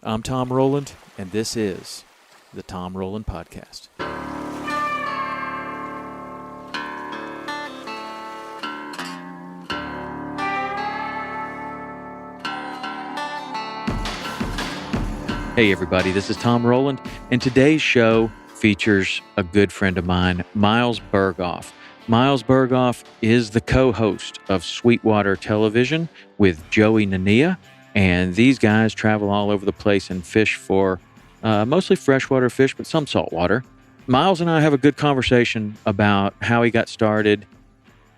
I'm Tom Rowland, and this is the Tom Rowland Podcast. Hey everybody, this is Tom Rowland, and today's show features a good friend of mine, Miles Burghoff. Miles Burghoff is the co-host of Sweetwater Television with Joey Nania, and these guys travel all over the place and fish for mostly freshwater fish, but some saltwater. Miles and I have a good conversation about how he got started,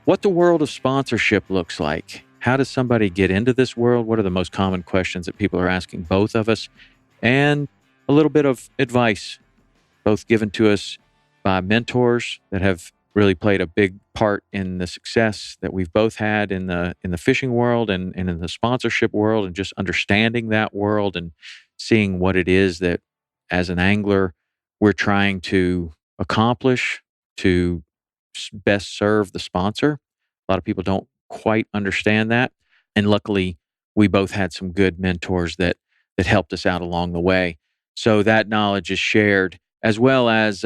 what the world of sponsorship looks like, how does somebody get into this world, what are the most common questions that people are asking both of us, and a little bit of advice, both given to us by mentors that have really played a big part in the success that we've both had in the fishing world and in the sponsorship world, and just understanding that world and seeing what it is that as an angler we're trying to accomplish to best serve the sponsor. A lot of people don't quite understand that. And luckily we both had some good mentors that helped us out along the way. So that knowledge is shared, as well as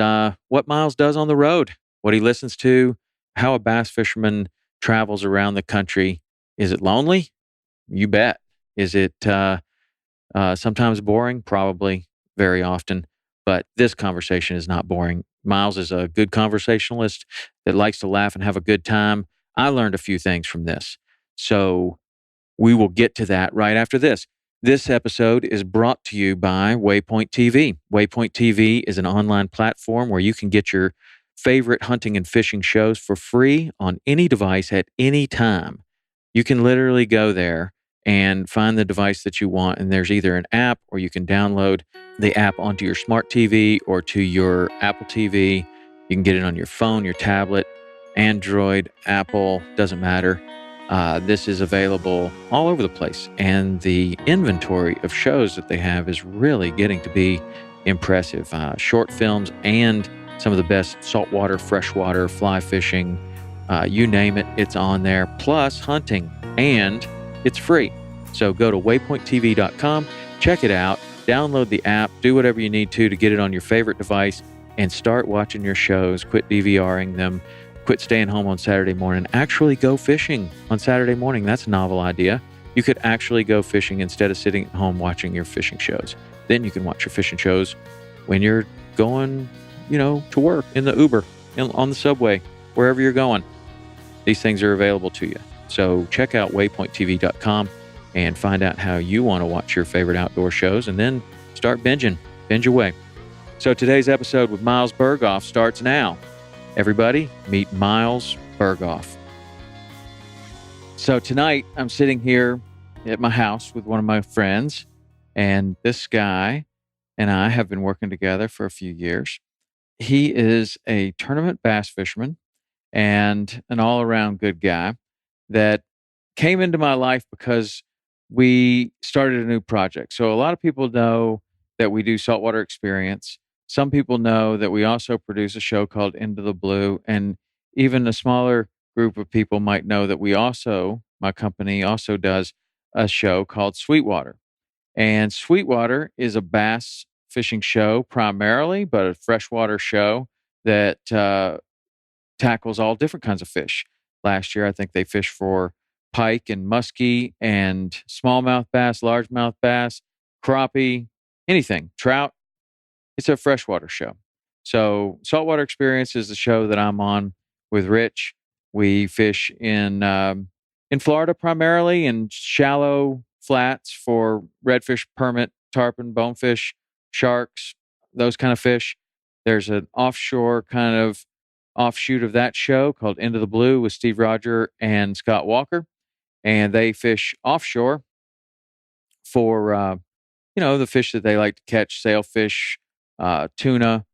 what Miles does on the road, what he listens to, how a bass fisherman travels around the country. Is it lonely? You bet. Is it sometimes boring? Probably, very often. But this conversation is not boring. Miles is a good conversationalist that likes to laugh and have a good time. I learned a few things from this. So we will get to that right after this. This episode is brought to you by Waypoint TV. Waypoint TV is an online platform where you can get your favorite hunting and fishing shows for free on any device at any time. You can literally go there and find the device that you want, and there's either an app or you can download the app onto your smart TV or to your Apple TV. You can get it on your phone, your tablet, Android, Apple, doesn't matter. This is available all over the place, and the inventory of shows that they have is really getting to be impressive. Short films and some of the best saltwater, freshwater, fly fishing, you name it, it's on there, plus hunting, and it's free. So go to waypointtv.com, check it out, download the app, do whatever you need to get it on your favorite device, and start watching your shows. Quit DVRing them. Quit staying home on Saturday morning. Actually go fishing on Saturday morning. That's a novel idea. You could actually go fishing instead of sitting at home watching your fishing shows. Then you can watch your fishing shows when you're going, to work, in the Uber, on the subway, wherever you're going. These things are available to you. So check out waypointtv.com and find out how you want to watch your favorite outdoor shows, and then start binging. Binge away. So today's episode with Miles Burghoff starts now. Everybody, meet Miles Burghoff. So tonight, I'm sitting here at my house with one of my friends, and this guy and I have been working together for a few years. He is a tournament bass fisherman and an all-around good guy that came into my life because we started a new project. So a lot of people know that we do Saltwater Experience. Some people know that we also produce a show called Into the Blue, and even a smaller group of people might know that my company also does a show called Sweetwater. And Sweetwater is a bass fishing show primarily, but a freshwater show that tackles all different kinds of fish. Last year, I think they fished for pike and muskie and smallmouth bass, largemouth bass, crappie, anything, trout. It's a freshwater show. So Saltwater Experience is the show that I'm on with Rich. We fish in Florida primarily, in shallow flats for redfish, permit, tarpon, bonefish, sharks, those kind of fish. There's an offshore kind of offshoot of that show called Into the Blue with Steve Rodger and Scott Walker. And they fish offshore for, the fish that they like to catch, sailfish, tuna,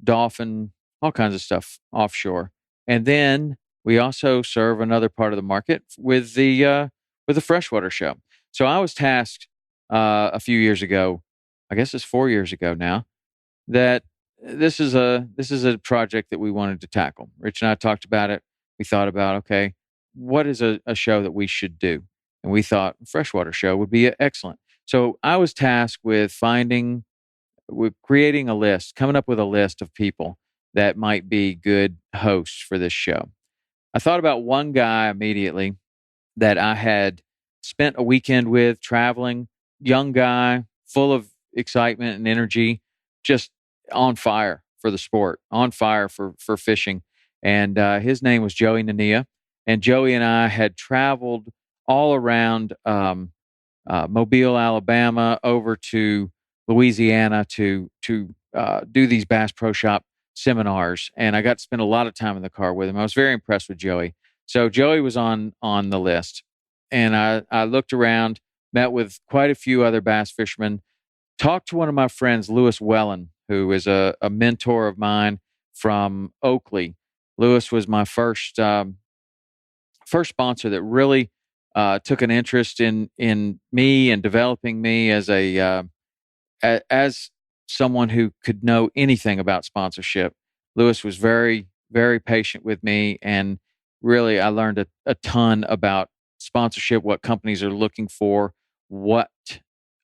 dolphin, all kinds of stuff offshore. And then we also serve another part of the market with the freshwater show. So I was tasked a few years ago, I guess it's 4 years ago now, that this is a project that we wanted to tackle. Rich and I talked about it. We thought about, okay, what is a show that we should do? And we thought a freshwater show would be excellent. So I was tasked with creating a list, coming up with a list of people that might be good hosts for this show. I thought about one guy immediately that I had spent a weekend with traveling, young guy, full of excitement and energy, just on fire for the sport, on fire for fishing. And his name was Joey Nania. And Joey and I had traveled all around Mobile, Alabama, over to Louisiana to do these Bass Pro Shop seminars, and I got to spend a lot of time in the car with him. I was very impressed with Joey. So Joey was on the list, and I looked around, met with quite a few other bass fishermen, talked to one of my friends, Lewis Wellen, who is a mentor of mine from Oakley. Lewis was my first sponsor that really took an interest in me and developing me as as someone who could know anything about sponsorship. Lewis was very, very patient with me, and really I learned a ton about sponsorship, what companies are looking for, what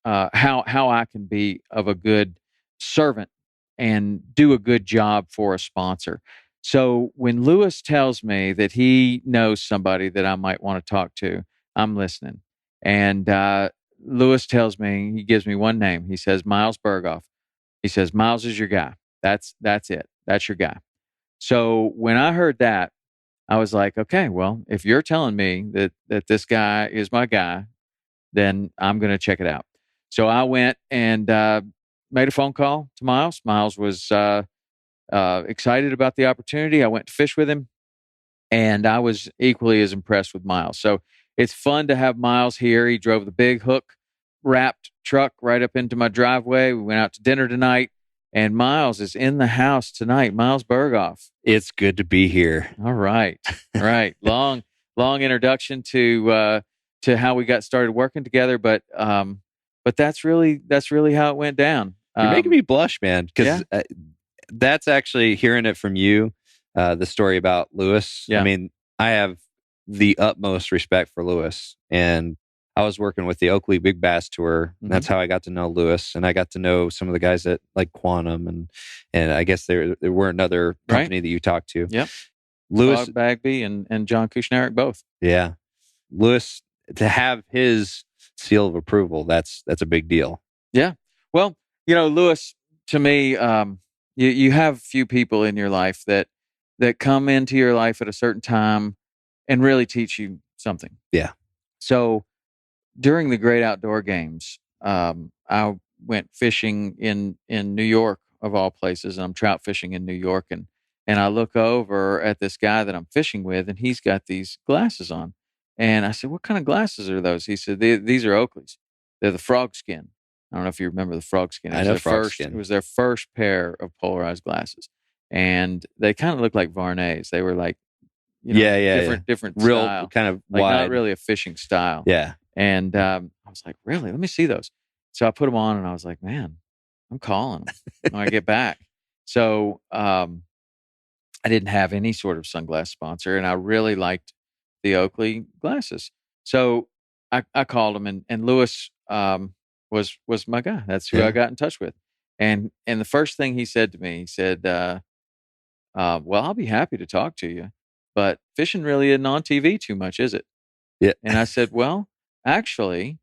how I can be of a good servant and do a good job for a sponsor. So when Lewis tells me that he knows somebody that I might want to talk to, I'm listening. And Lewis tells me, he gives me one name. He says, Miles Burghoff. He says, Miles is your guy. That's it. That's your guy. So when I heard that, I was like, okay, well, if you're telling me that this guy is my guy, then I'm going to check it out. So I went and made a phone call to Miles. Miles was excited about the opportunity. I went to fish with him, and I was equally as impressed with Miles. So it's fun to have Miles here. He drove the big hook wrapped truck right up into my driveway. We went out to dinner tonight, and Miles is in the house tonight. Miles Burghoff. It's good to be here. All right. Right. Long introduction to how we got started working together, but that's really how it went down. You're making me blush, man, because that's actually hearing it from you. The story about Lewis. Yeah. I mean, I have the utmost respect for Lewis, and I was working with the Oakley Big Bass Tour. And that's how I got to know Lewis, and I got to know some of the guys at like Quantum, and I guess there were another company that you talked to. Yep. Lewis, Bagby and John Kushernick both. Yeah, Lewis, to have his seal of approval, that's a big deal. Yeah. Well, Lewis, to me, you have few people in your life that come into your life at a certain time and really teach you something. Yeah. So during the Great Outdoor Games, I went fishing in New York, of all places, and I'm trout fishing in New York, and I look over at this guy that I'm fishing with, and he's got these glasses on. And I said, what kind of glasses are those? He said, these are Oakley's. They're the frog skin. I don't know if you remember the frog skin. I know frog skin. It was their first pair of polarized glasses. And they kind of looked like Varnays. They were like, different real style. Kind of like wide. Not really a fishing style. Yeah. And I was like, really? Let me see those. So I put them on, and I was like, man, I'm calling them when I get back. So I didn't have any sort of sunglass sponsor, and I really liked the Oakley glasses. So I called him, and Lewis was my guy. That's who I got in touch with. And the first thing he said to me, he said, well, I'll be happy to talk to you, but fishing really isn't on TV too much, is it? Yeah. And I said, well, actually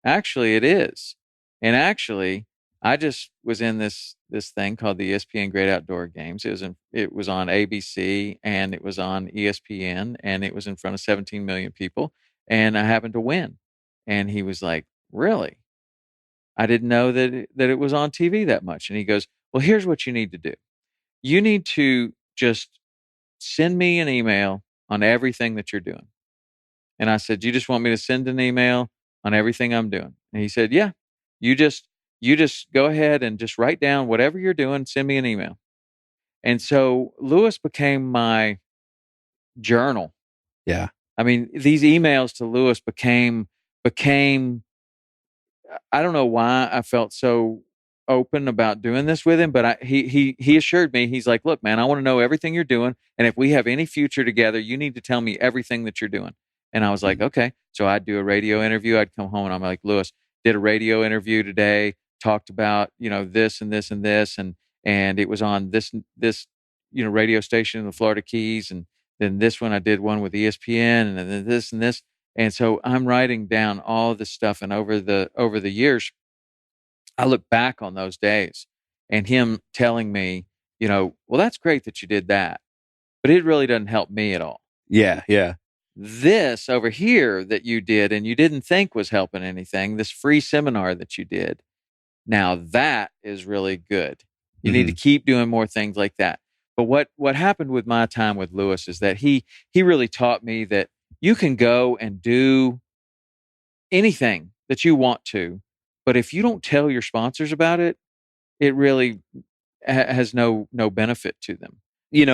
it is. And actually, I just was in this thing called the ESPN Great Outdoor Games. It was on ABC, and it was on ESPN, and it was in front of 17 million people, and I happened to win. And he was like, really? I didn't know that it was on TV that much. And he goes, well, here's what you need to do. You need to just send me an email on everything that you're doing. And I said, you just want me to send an email on everything I'm doing? And he said, yeah, you just go ahead and just write down whatever you're doing, send me an email. And so Lewis became my journal. Yeah. I mean, these emails to Lewis became, I don't know why I felt so open about doing this with him, but he assured me, he's like, look, man, I want to know everything you're doing. And if we have any future together, you need to tell me everything that you're doing. And I was like, okay. So I'd do a radio interview. I'd come home, and I'm like, Lewis, did a radio interview today, talked about, this and this and this, and it was on this radio station in the Florida Keys, and then this one I did one with ESPN, and then this and this. And so I'm writing down all this stuff, and over the years, I look back on those days and him telling me, well, that's great that you did that, but it really doesn't help me at all. Yeah. This over here that you did and you didn't think was helping anything, this free seminar that you did, now that is really good. You need to keep doing more things like that. But what happened with my time with Lewis is that he really taught me that you can go and do anything that you want to, but if you don't tell your sponsors about it, it really has no benefit to them.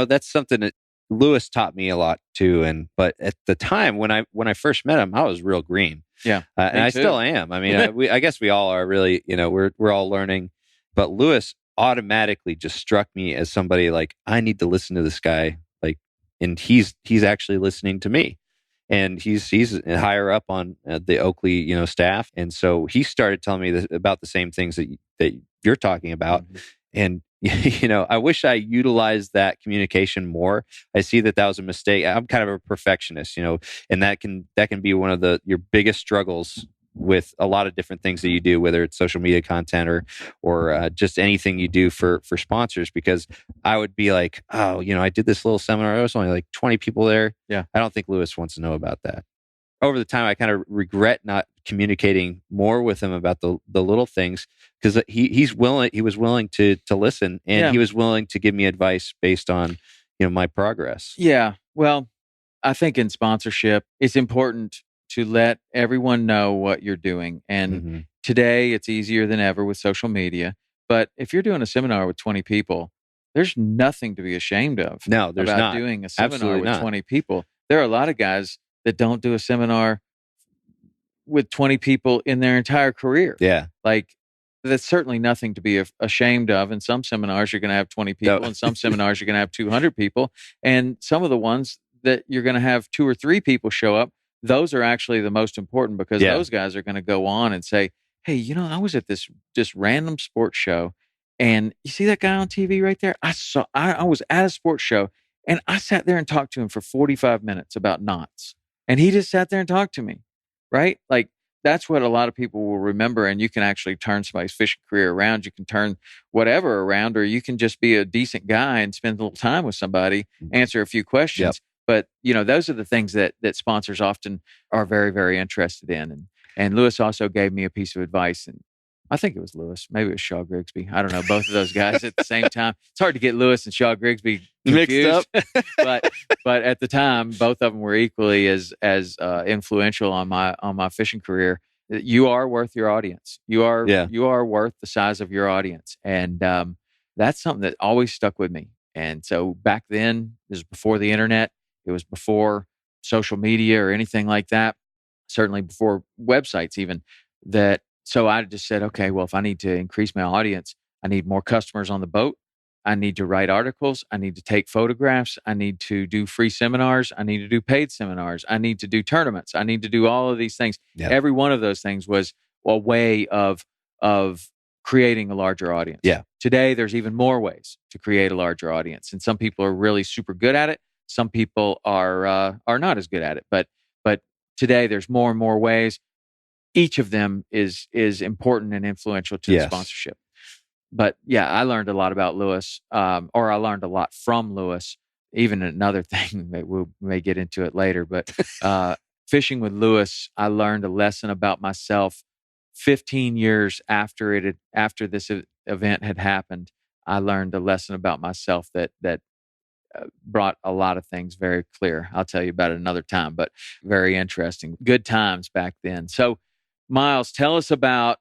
That's something that Lewis taught me a lot too. But at the time when I first met him, I was real green. Yeah, and I still am. I mean, I guess we all are really. We're all learning. But Lewis automatically just struck me as somebody like, I need to listen to this guy. Like, and he's actually listening to me. And he's higher up on the Oakley, staff, and so he started telling me about the same things that you're talking about. And I wish I utilized that communication more. I see that was a mistake. I'm kind of a perfectionist, and that can be one of your biggest struggles with a lot of different things that you do, whether it's social media content or just anything you do for sponsors. Because I would be like, oh, I did this little seminar. There was only like 20 people there. Yeah, I don't think Lewis wants to know about that. Over the time, I kind of regret not communicating more with him about the little things, because he was willing to listen, and he was willing to give me advice based on my progress. Yeah, well, I think in sponsorship, it's important to let everyone know what you're doing. And today, it's easier than ever with social media. But if you're doing a seminar with 20 people, there's nothing to be ashamed of. No, there's about not. Doing a seminar Absolutely with not. 20 people. There are a lot of guys that don't do a seminar with 20 people in their entire career. Yeah. Like, that's certainly nothing to be ashamed of. In some seminars, you're going to have 20 people. In some seminars, you're going to have 200 people. And some of the ones that you're going to have 2 or 3 people show up, those are actually the most important, because those guys are going to go on and say, hey, I was at this just random sports show, and you see that guy on TV right there? I was at a sports show, and I sat there and talked to him for 45 minutes about knots. And he just sat there and talked to me, right? Like, that's what a lot of people will remember. And you can actually turn somebody's fishing career around. You can turn whatever around, or you can just be a decent guy and spend a little time with somebody, answer a few questions. Yep. But, those are the things that sponsors often are very, very interested in. And Lewis also gave me a piece of advice, and I think it was Lewis. Maybe it was Shaw Grigsby. I don't know. Both of those guys at the same time. It's hard to get Lewis and Shaw Grigsby confused. Mixed up. but at the time, both of them were equally as influential on my fishing career. You are worth your audience. You are worth the size of your audience. And that's something that always stuck with me. And so back then, this was before the internet. It was before social media or anything like that. Certainly before websites even. So I just said, okay, well, if I need to increase my audience, I need more customers on the boat. I need to write articles. I need to take photographs. I need to do free seminars. I need to do paid seminars. I need to do tournaments. I need to do all of these things. Yep. Every one of those things was a way of creating a larger audience. Yeah. Today, there's even more ways to create a larger audience. And some people are really super good at it. Some people are not as good at it. But today, there's more and more ways. Each of them is important and influential to the sponsorship. But I learned a lot about Lewis, or I learned a lot from Lewis. Even another thing, we may get into it later, but fishing with Lewis, I learned a lesson about myself 15 years after this event had happened. I learned a lesson about myself that brought a lot of things very clear. I'll tell you about it another time, but very interesting. Good times back then. So, Miles, tell us about,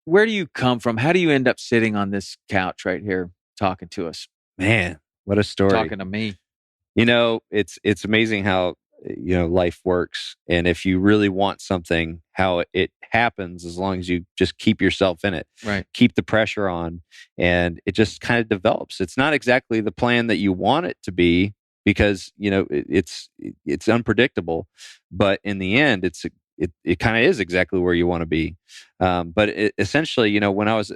where do you come from? How do you end up sitting on this couch right here talking to us? Man, what a story. Talking to me. It's amazing how, life works. And if you really want something, how it happens, as long as you just keep yourself in it. Right. Keep the pressure on, and it just kind of develops. It's not exactly the plan that you want it to be, because, it's unpredictable, but in the end, it's it kind of is exactly where you want to be. But essentially, when I was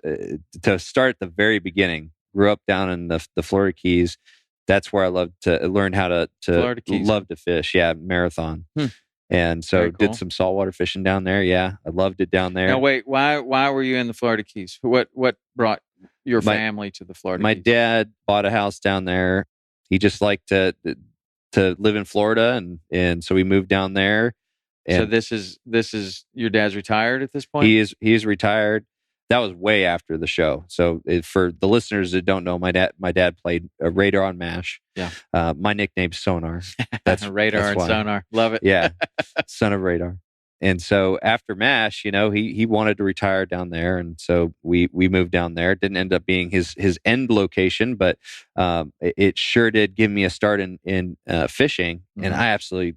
to start at the very beginning, grew up down in the Florida Keys. That's where I loved to learn how to love to fish. Yeah, marathon. And so Very cool. did some saltwater fishing down there. Yeah, I loved it down there. Now wait, why were you in the Florida Keys? What brought your family to the Florida Keys? My dad bought a house down there. He just liked to live in Florida, and so we moved down there. And so this is your dad's retired at this point? He is retired. That was way after the show. So for the listeners that don't know, my dad played Radar on MASH. Yeah. My nickname's Sonar. That's Radar and Sonar. Love it. Yeah. Son of Radar. And so after MASH, he wanted to retire down there, and so we moved down there. It didn't end up being his end location, but it sure did give me a start in fishing, and I absolutely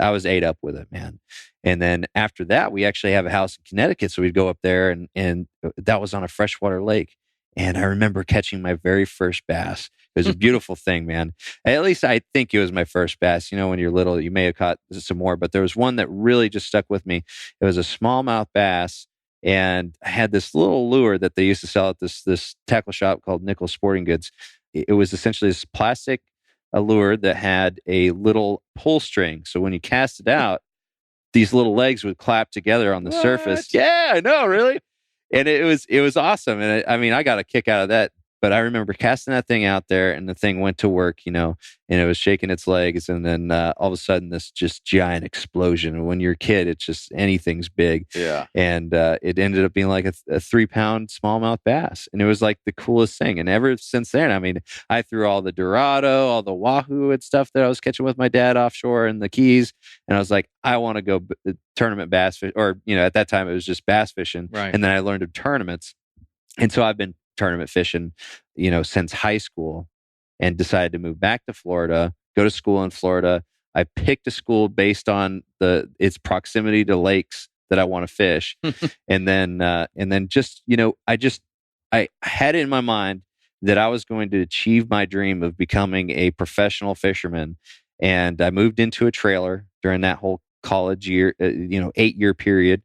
I was ate up with it, man. And then after that, we actually have a house in Connecticut, so we'd go up there, and that was on a freshwater lake. And I remember catching my very first bass. It was a beautiful thing, man. At least I think it was my first bass. When you're little, you may have caught some more, but there was one that really just stuck with me. It was a smallmouth bass, and I had this little lure that they used to sell at this tackle shop called Nichols Sporting Goods. It was essentially this plastic lure that had a little pull string. So when you cast it out, these little legs would clap together on the surface. Yeah, I know, really. And it was awesome. And I got a kick out of that. But I remember casting that thing out there, and the thing went to work, and it was shaking its legs. And then all of a sudden, this just giant explosion. And when you're a kid, it's just anything's big. Yeah. And it ended up being like a 3-pound smallmouth bass. And it was like the coolest thing. And ever since then, I threw all the Dorado, all the Wahoo and stuff that I was catching with my dad offshore in the Keys. And I was like, I want to go tournament bass fish. Or, at that time, it was just bass fishing. Right. And then I learned of tournaments. And so I've been tournament fishing, since high school, and decided to move back to Florida, go to school in Florida. I picked a school based on its proximity to lakes that I want to fish. and then just, I had it in my mind that I was going to achieve my dream of becoming a professional fisherman. And I moved into a trailer during that whole college year, 8-year period.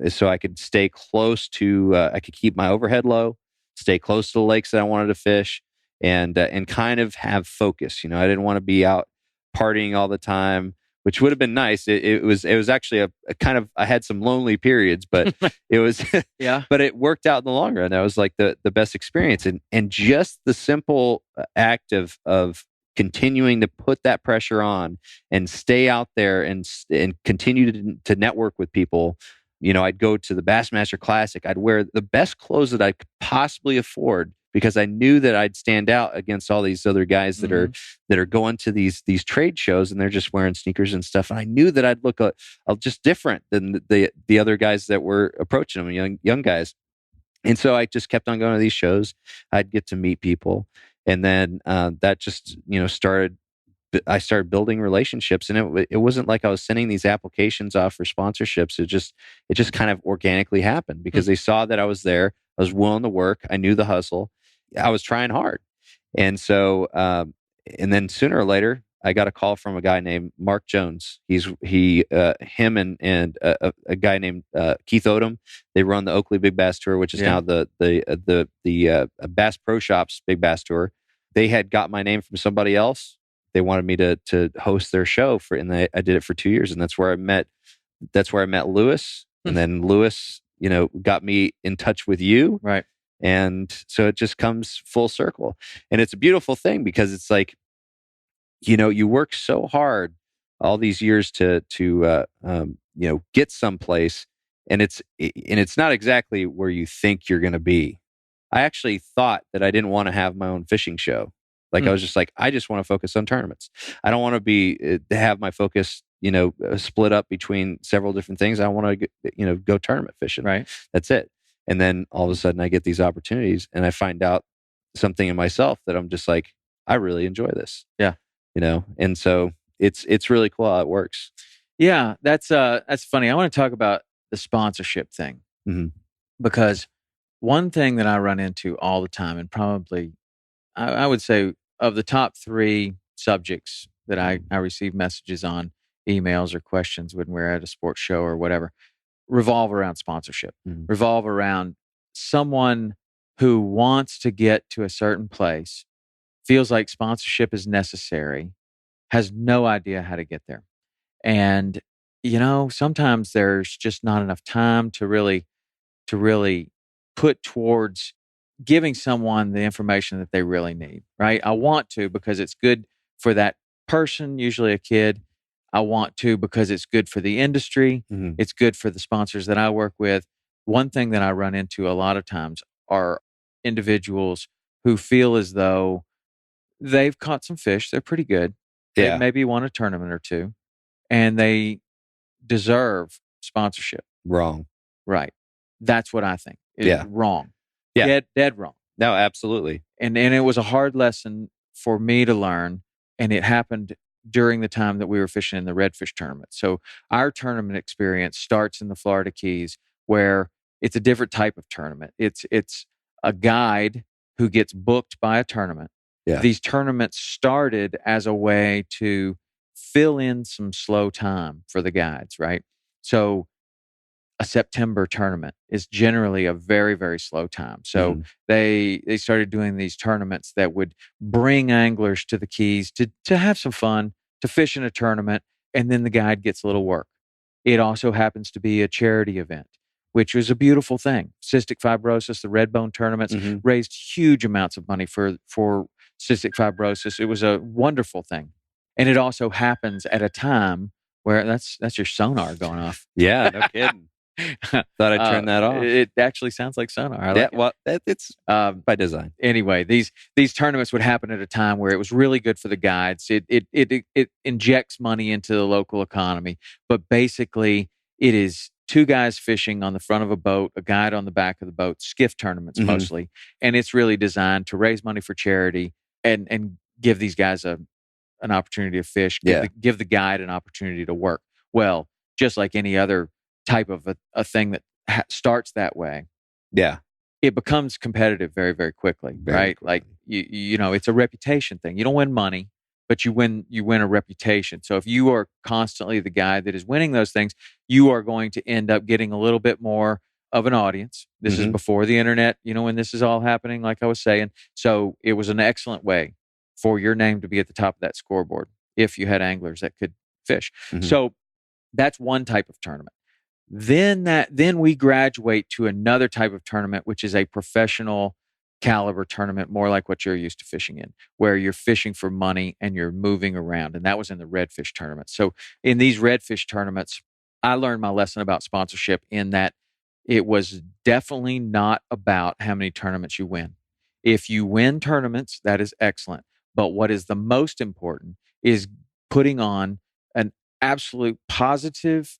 So I could stay close to, I could keep my overhead low, stay close to the lakes that I wanted to fish, and kind of have focus. I didn't want to be out partying all the time, which would have been nice. It was actually a kind of, I had some lonely periods, but it was, yeah. But it worked out in the long run. That was like the best experience, and just the simple act of continuing to put that pressure on and stay out there and continue to network with people. I'd go to the Bassmaster Classic. I'd wear the best clothes that I could possibly afford because I knew that I'd stand out against all these other guys that are going to these trade shows, and they're just wearing sneakers and stuff. And I knew that I'd look just different than the other guys that were approaching them, young guys. And so I just kept on going to these shows. I'd get to meet people, and then that just started. I started building relationships, and it wasn't like I was sending these applications off for sponsorships. It just kind of organically happened because they saw that I was there. I was willing to work. I knew the hustle. I was trying hard. And so, and then sooner or later, I got a call from a guy named Mark Jones. Him and a guy named Keith Odom. They run the Oakley Big Bass Tour, which is now the Bass Pro Shops Big Bass Tour. They had got my name from somebody else. They wanted me to host their show and I did it for 2 years, and that's where I met Lewis, and then Lewis, got me in touch with you, right? And so it just comes full circle, and it's a beautiful thing because it's like, you work so hard all these years to get someplace, and it's not exactly where you think you're going to be. I actually thought that I didn't want to have my own fishing show. Like I was just like, I just want to focus on tournaments. I don't want to have my focus, split up between several different things. I want to, go tournament fishing. Right. That's it. And then all of a sudden I get these opportunities, and I find out something in myself that I'm just like, I really enjoy this. Yeah. And so it's really cool how it works. Yeah. That's funny. I want to talk about the sponsorship thing, because one thing that I run into all the time, and probably I would say of the top 3 subjects that I receive messages on, emails or questions when we're at a sports show or whatever revolve around sponsorship, revolve around someone who wants to get to a certain place, feels like sponsorship is necessary, has no idea how to get there. And, sometimes there's just not enough time to really put towards giving someone the information that they really need, right? I want to because it's good for that person, usually a kid. I want to because it's good for the industry. It's good for the sponsors that I work with. One thing that I run into a lot of times are individuals who feel as though they've caught some fish. They're pretty good. They maybe won a tournament or two, and they deserve sponsorship. Wrong. Right. That's what I think. Wrong. Yeah. Dead wrong. No, absolutely. And it was a hard lesson for me to learn, and it happened during the time that we were fishing in the redfish tournament. So our tournament experience starts in the Florida Keys, where it's a different type of tournament. It's a guide who gets booked by a tournament. Yeah. These tournaments started as a way to fill in some slow time for the guides, right? So a September tournament is generally a very, very slow time. So they started doing these tournaments that would bring anglers to the Keys to have some fun, to fish in a tournament, and then the guide gets a little work. It also happens to be a charity event, which was a beautiful thing. Cystic fibrosis, the red bone tournaments raised huge amounts of money for cystic fibrosis. It was a wonderful thing. And it also happens at a time where that's your sonar going off. Yeah, no kidding. Thought I'd turn that off. It actually sounds like sonar. I like it. Well, it's by design. Anyway, these tournaments would happen at a time where it was really good for the guides. It injects money into the local economy, but basically it is two guys fishing on the front of a boat, a guide on the back of the boat, skiff tournaments mostly, and it's really designed to raise money for charity and give these guys an opportunity to fish, give the guide an opportunity to work. Well, just like any other type of a thing that starts that way, it becomes competitive very, very quickly, right? Like you know, it's a reputation thing. You don't win money, but you win a reputation. So if you are constantly the guy that is winning those things, you are going to end up getting a little bit more of an audience. This is before the internet, when this is all happening, like I was saying. So it was an excellent way for your name to be at the top of that scoreboard if you had anglers that could fish. So that's one type of tournament. Then we graduate to another type of tournament, which is a professional caliber tournament, more like what you're used to fishing in, where you're fishing for money and you're moving around. And that was in the redfish tournament. So in these redfish tournaments, I learned my lesson about sponsorship in that it was definitely not about how many tournaments you win. If you win tournaments, that is excellent. But what is the most important is putting on an absolute positive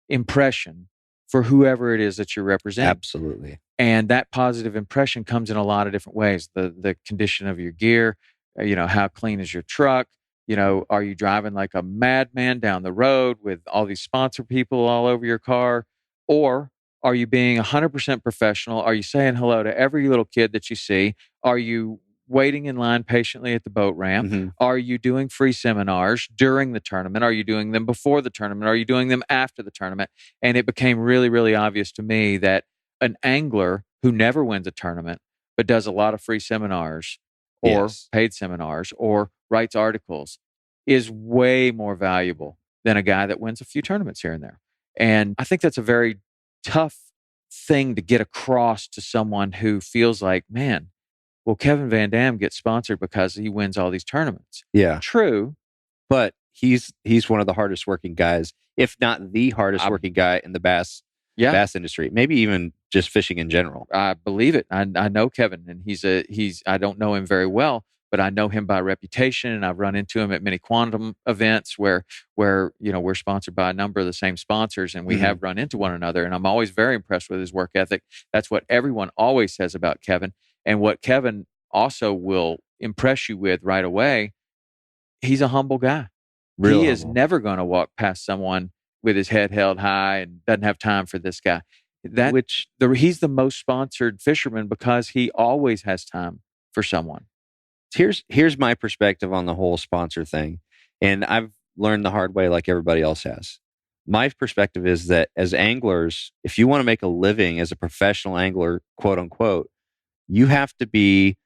impression for whoever it is that you're representing. Absolutely. And that positive impression comes in a lot of different ways. The condition of your gear, how clean is your truck? Are you driving like a madman down the road with all these sponsor people all over your car? Or are you being 100% professional? Are you saying hello to every little kid that you see? Are you waiting in line patiently at the boat ramp? Are you doing free seminars during the tournament? Are you doing them before the tournament? Are you doing them after the tournament? And it became really, really obvious to me that an angler who never wins a tournament, but does a lot of free seminars or paid seminars or writes articles is way more valuable than a guy that wins a few tournaments here and there. And I think that's a very tough thing to get across to someone who feels like, man, well, Kevin VanDam gets sponsored because he wins all these tournaments. Yeah. True. But he's one of the hardest working guys, if not the hardest working guy in the bass industry, maybe even just fishing in general. I believe it. I know Kevin, and I don't know him very well, but I know him by reputation, and I've run into him at many quantum events where we're sponsored by a number of the same sponsors, and we have run into one another, and I'm always very impressed with his work ethic. That's what everyone always says about Kevin. And what Kevin also will impress you with right away, he's a humble guy. He is never going to walk past someone with his head held high and doesn't have time for this guy. He's the most sponsored fisherman because he always has time for someone. Here's my perspective on the whole sponsor thing. And learned the hard way like everybody else has. My perspective is that as anglers, if you want to make a living as a professional angler, quote unquote, you have to be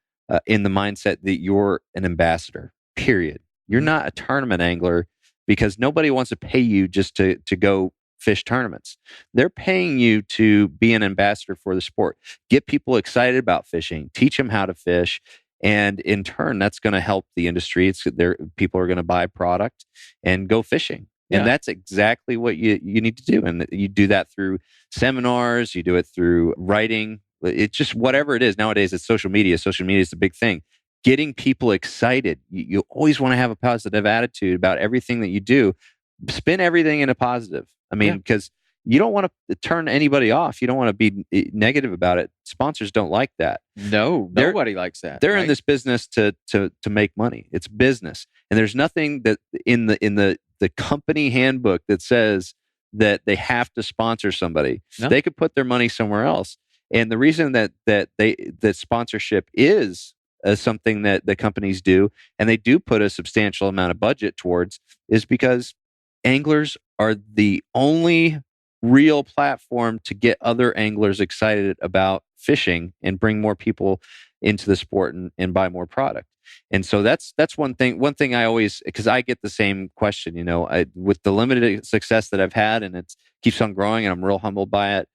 in the mindset that you're an ambassador, period. You're not a tournament angler because nobody wants to pay you just to go fish tournaments. They're paying you to be an ambassador for the sport, get people excited about fishing, teach them how to fish. And in turn, that's going to help the industry. People are going to buy product and go fishing. And that's exactly what you need to do. And you do that through seminars, you do it through writing. It's just whatever it is. Nowadays, it's social media. Social media is the big thing. Getting people excited. You always want to have a positive attitude about everything that you do. Spin everything in a positive. I mean, because you don't want to turn anybody off. You don't want to be negative about it. Sponsors don't like that. No, nobody likes that. They're in this business to make money. It's business, and there's nothing that in the company handbook that says that they have to sponsor somebody. No. They could put their money somewhere else. And the reason that sponsorship is something that the companies do, and they do put a substantial amount of budget towards, is because anglers are the only real platform to get other anglers excited about fishing and bring more people into the sport and buy more product. And so that's one thing. One thing I always, because I get the same question, with the limited success that I've had, and it keeps on growing, and I'm real humbled by it.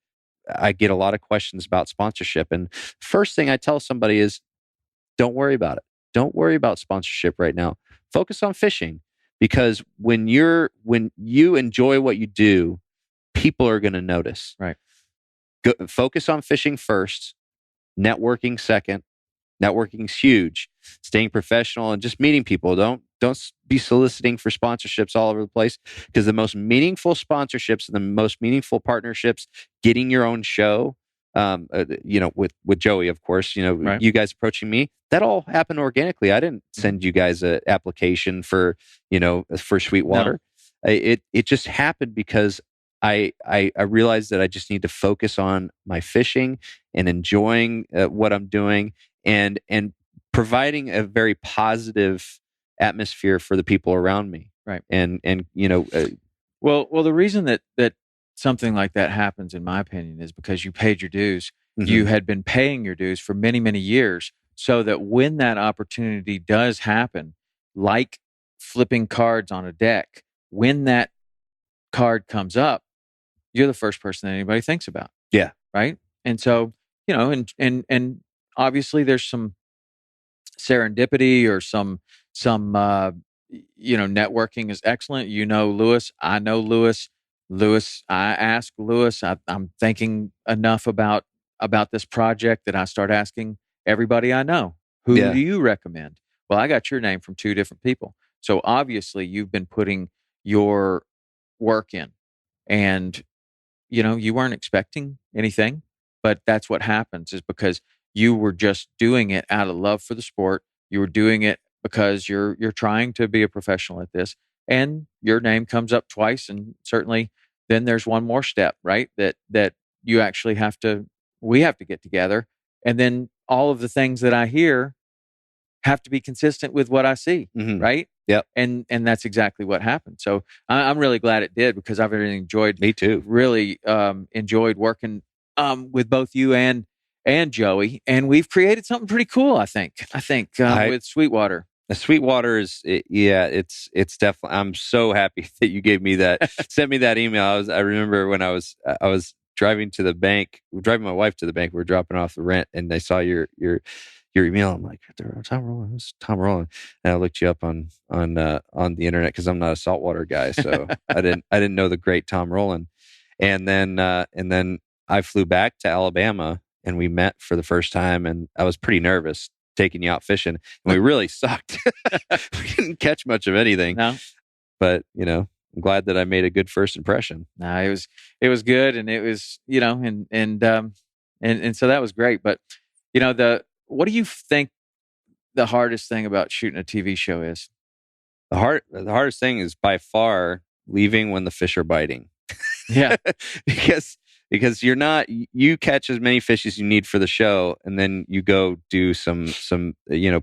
I get a lot of questions about sponsorship. And first thing I tell somebody is, don't worry about it. Don't worry about sponsorship right now. Focus on fishing, because when you enjoy what you do, people are going to notice. Right. Focus on fishing first, networking second. Networking is huge. Staying professional and just meeting people. Don't be soliciting for sponsorships all over the place, because the most meaningful sponsorships and the most meaningful partnerships, getting your own show, with Joey, of course, right. You guys approaching me, that all happened organically. I didn't send you guys an application for Sweetwater. No. It just happened because I realized that I just need to focus on my fishing and enjoying what I'm doing, and providing a very positive atmosphere for the people around me. Right. Well, the reason that something like that happens, in my opinion, is because you paid your dues. Mm-hmm. You had been paying your dues for many, many years, so that when that opportunity does happen, like flipping cards on a deck, when that card comes up, you're the first person that anybody thinks about. Yeah. Right. And so, and obviously there's some serendipity or some networking is excellent. Lewis, I know Lewis. I ask Lewis, I'm thinking enough about this project that I start asking everybody I know, who do you recommend? Well, I got your name from 2 different people. So obviously you've been putting your work in, and you weren't expecting anything, but that's what happens, is because you were just doing it out of love for the sport. You were doing it because you're trying to be a professional at this, and your name comes up twice. And certainly then there's one more step, right? That you actually we have to get together. And then all of the things that I hear have to be consistent with what I see. Mm-hmm. Right. Yep. And that's exactly what happened. So I'm really glad it did, because I've really enjoyed. Me too. Really enjoyed working with both you and Joey, and we've created something pretty cool. I think with Sweetwater. The Sweetwater is, it's definitely. I'm so happy that you gave me that, sent me that email. I remember when I was driving to the bank, driving my wife to the bank. We were dropping off the rent, and I saw your email. I'm like, Tom Rowland. Who's Tom Rowland? And I looked you up on the internet, because I'm not a saltwater guy, so I didn't know the great Tom Rowland. And then I flew back to Alabama, and we met for the first time, and I was pretty nervous taking you out fishing, and we really sucked. We didn't catch much of anything. No. But I'm glad that I made a good first impression. No, it was good, and it was and so that was great. But what do you think the hardest thing about shooting a TV show is? The hardest thing is by far leaving when the fish are biting. Yeah. because you catch as many fish as you need for the show, and then you go do some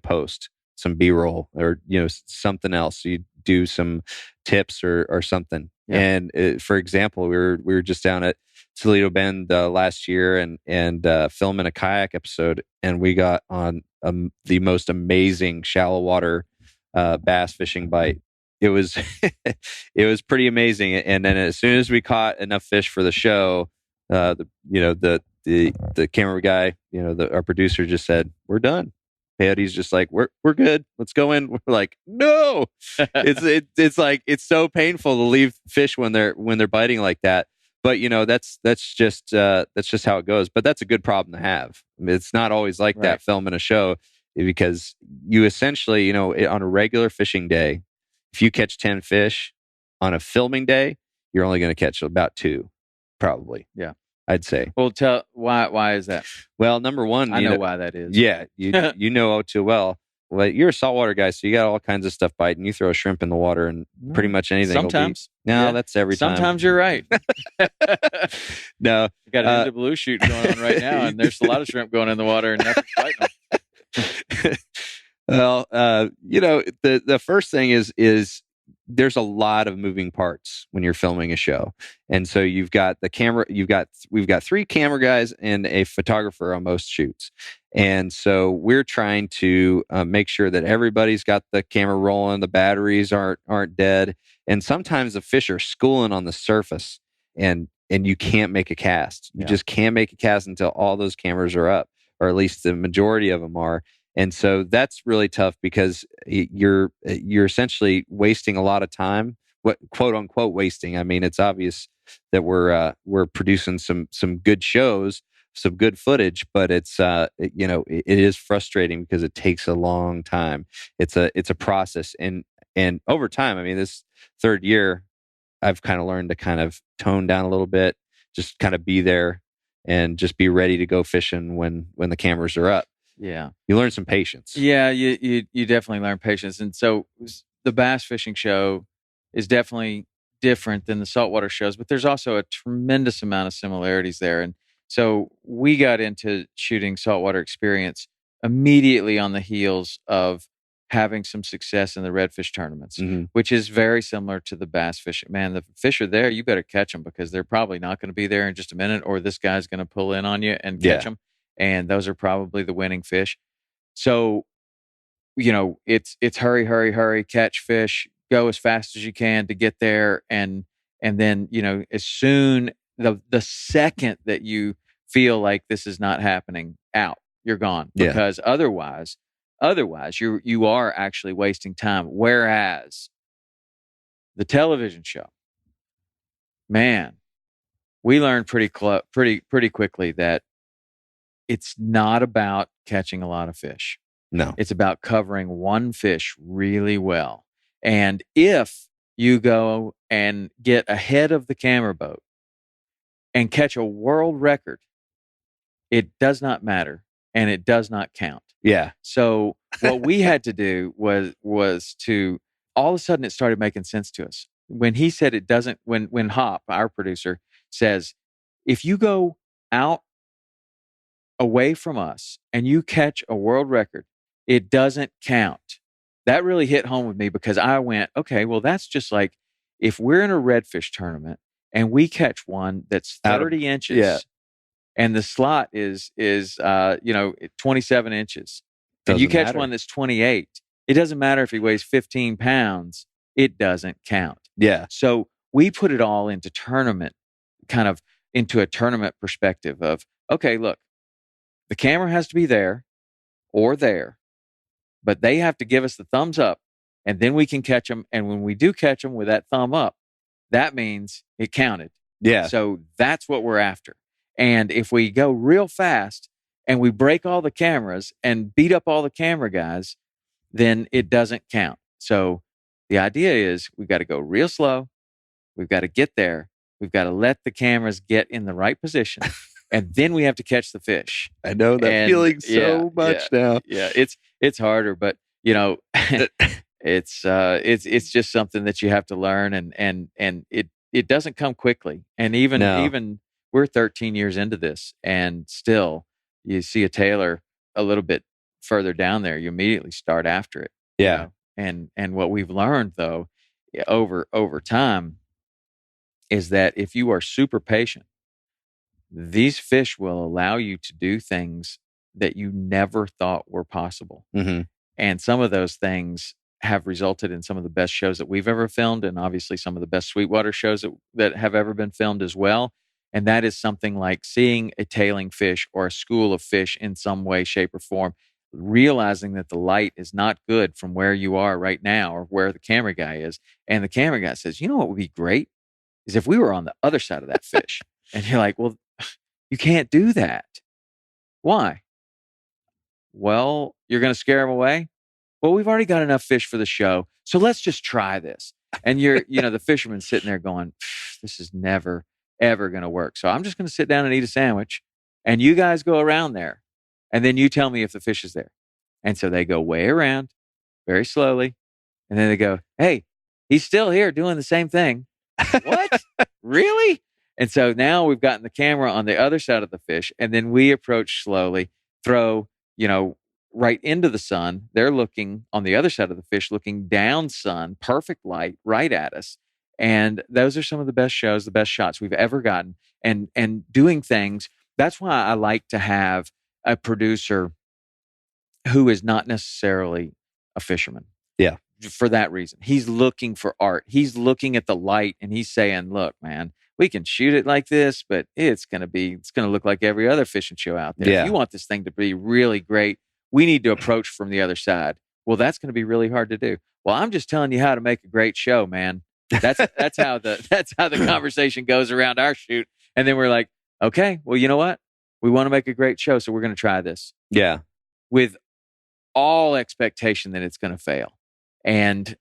post, some B-roll, or something else. So you do some tips or something. Yeah. And for example, we were just down at Toledo Bend last year and filming a kayak episode, and we got on the most amazing shallow water bass fishing bite. It was it was pretty amazing. And then as soon as we caught enough fish for the show, the camera guy, our producer just said, "We're done." Peyote's just like, we're good. Let's go in. We're like, no. It's like, it's so painful to leave fish when they're biting like that. But that's just how it goes. But that's a good problem to have. I mean, it's not always like that filming a show, because you essentially, on a regular fishing day, if you catch 10 fish on a filming day, you're only going to catch about 2, probably. Yeah. I'd say. Well, tell why is that? Well, number one, I know why that is. Yeah, you know all too well. Well, you're a saltwater guy, so you got all kinds of stuff biting. You throw a shrimp in the water, and pretty much anything. Sometimes, that's every time. Sometimes you're right. No, we got an blue shoot going on right now, and there's a lot of shrimp going in the water, and nothing's biting them. Well, the first thing is there's a lot of moving parts when you're filming a show. And so you've got the camera, we've got 3 camera guys and a photographer on most shoots. And so we're trying to make sure that everybody's got the camera rolling, the batteries aren't dead. And sometimes the fish are schooling on the surface and you can't make a cast. You just can't make a cast until all those cameras are up, or at least the majority of them are. And so that's really tough, because you're essentially wasting a lot of time. What, quote unquote, wasting? I mean, it's obvious that we're producing some good shows, some good footage, but it's it is frustrating because it takes a long time. It's a process, and over time, I mean, this 3rd year, I've kind of learned to kind of tone down a little bit, just kind of be there and just be ready to go fishing when the cameras are up. Yeah. You learn some patience. Yeah, you definitely learn patience. And so the bass fishing show is definitely different than the saltwater shows, but there's also a tremendous amount of similarities there. And so we got into shooting Saltwater Experience immediately on the heels of having some success in the redfish tournaments, which is very similar to the bass fishing. Man, the fish are there. You better catch them, because they're probably not going to be there in just a minute, or this guy's going to pull in on you and catch them. And those are probably the winning fish. So, it's hurry, hurry, hurry, catch fish, go as fast as you can to get there. And then, as soon, the second that you feel like this is not happening, out, you're gone. Because otherwise you are actually wasting time. Whereas the television show, man, we learned pretty quickly that it's not about catching a lot of fish. No. It's about covering one fish really well. And if you go and get ahead of the camera boat and catch a world record, it does not matter, and it does not count. Yeah. So what we had to do was to, all of a sudden it started making sense to us. When he said it doesn't, when Hop, our producer, says, if you go out away from us and you catch a world record, it doesn't count. That really hit home with me, because I went, okay, well, that's just like if we're in a redfish tournament and we catch one that's 30 inches and the slot is 27 inches, and you catch one that's 28, it doesn't matter if he weighs 15 pounds, it doesn't count. Yeah. So we put it all into a tournament perspective of, okay, look, the camera has to be there or there, but they have to give us the thumbs up, and then we can catch them. And when we do catch them with that thumb up, that means it counted. Yeah. So that's what we're after. And if we go real fast and we break all the cameras and beat up all the camera guys, then it doesn't count. So the idea is we've got to go real slow. We've got to get there. We've got to let the cameras get in the right position. And then we have to catch the fish. I know that feeling so much now. Yeah, it's harder, but it's just something that you have to learn, and it doesn't come quickly. And even we're 13 years into this, and still you see a tailor a little bit further down there, you immediately start after it. Yeah. And what we've learned, though, over time is that if you are super patient, these fish will allow you to do things that you never thought were possible. Mm-hmm. And some of those things have resulted in some of the best shows that we've ever filmed, and obviously some of the best Sweetwater shows that have ever been filmed as well. And that is something like seeing a tailing fish or a school of fish in some way, shape, or form, realizing that the light is not good from where you are right now or where the camera guy is. And the camera guy says, you know what would be great is if we were on the other side of that fish. And you're like, well, you can't do that. Why? Well, you're going to scare them away? Well, we've already got enough fish for the show, so let's just try this. And the fisherman's sitting there going, this is never, ever going to work. So I'm just going to sit down and eat a sandwich, and you guys go around there, and then you tell me if the fish is there. And so they go way around very slowly, and then they go, hey, he's still here doing the same thing. What? Really? And so now we've gotten the camera on the other side of the fish, and then we approach slowly, throw, right into the sun. They're looking on the other side of the fish, looking down sun, perfect light right at us. And those are some of the best shows, the best shots we've ever gotten. And doing things. That's why I like to have a producer who is not necessarily a fisherman. Yeah. For that reason. He's looking for art. He's looking at the light and he's saying, look, man, we can shoot it like this, but it's going to look like every other fishing show out there. Yeah. If you want this thing to be really great, we need to approach from the other side. Well, that's going to be really hard to do. Well, I'm just telling you how to make a great show, man. That's how the conversation goes around our shoot. And then we're like, okay, well, you know what? We want to make a great show, so we're going to try this. Yeah. With all expectation that it's going to fail. And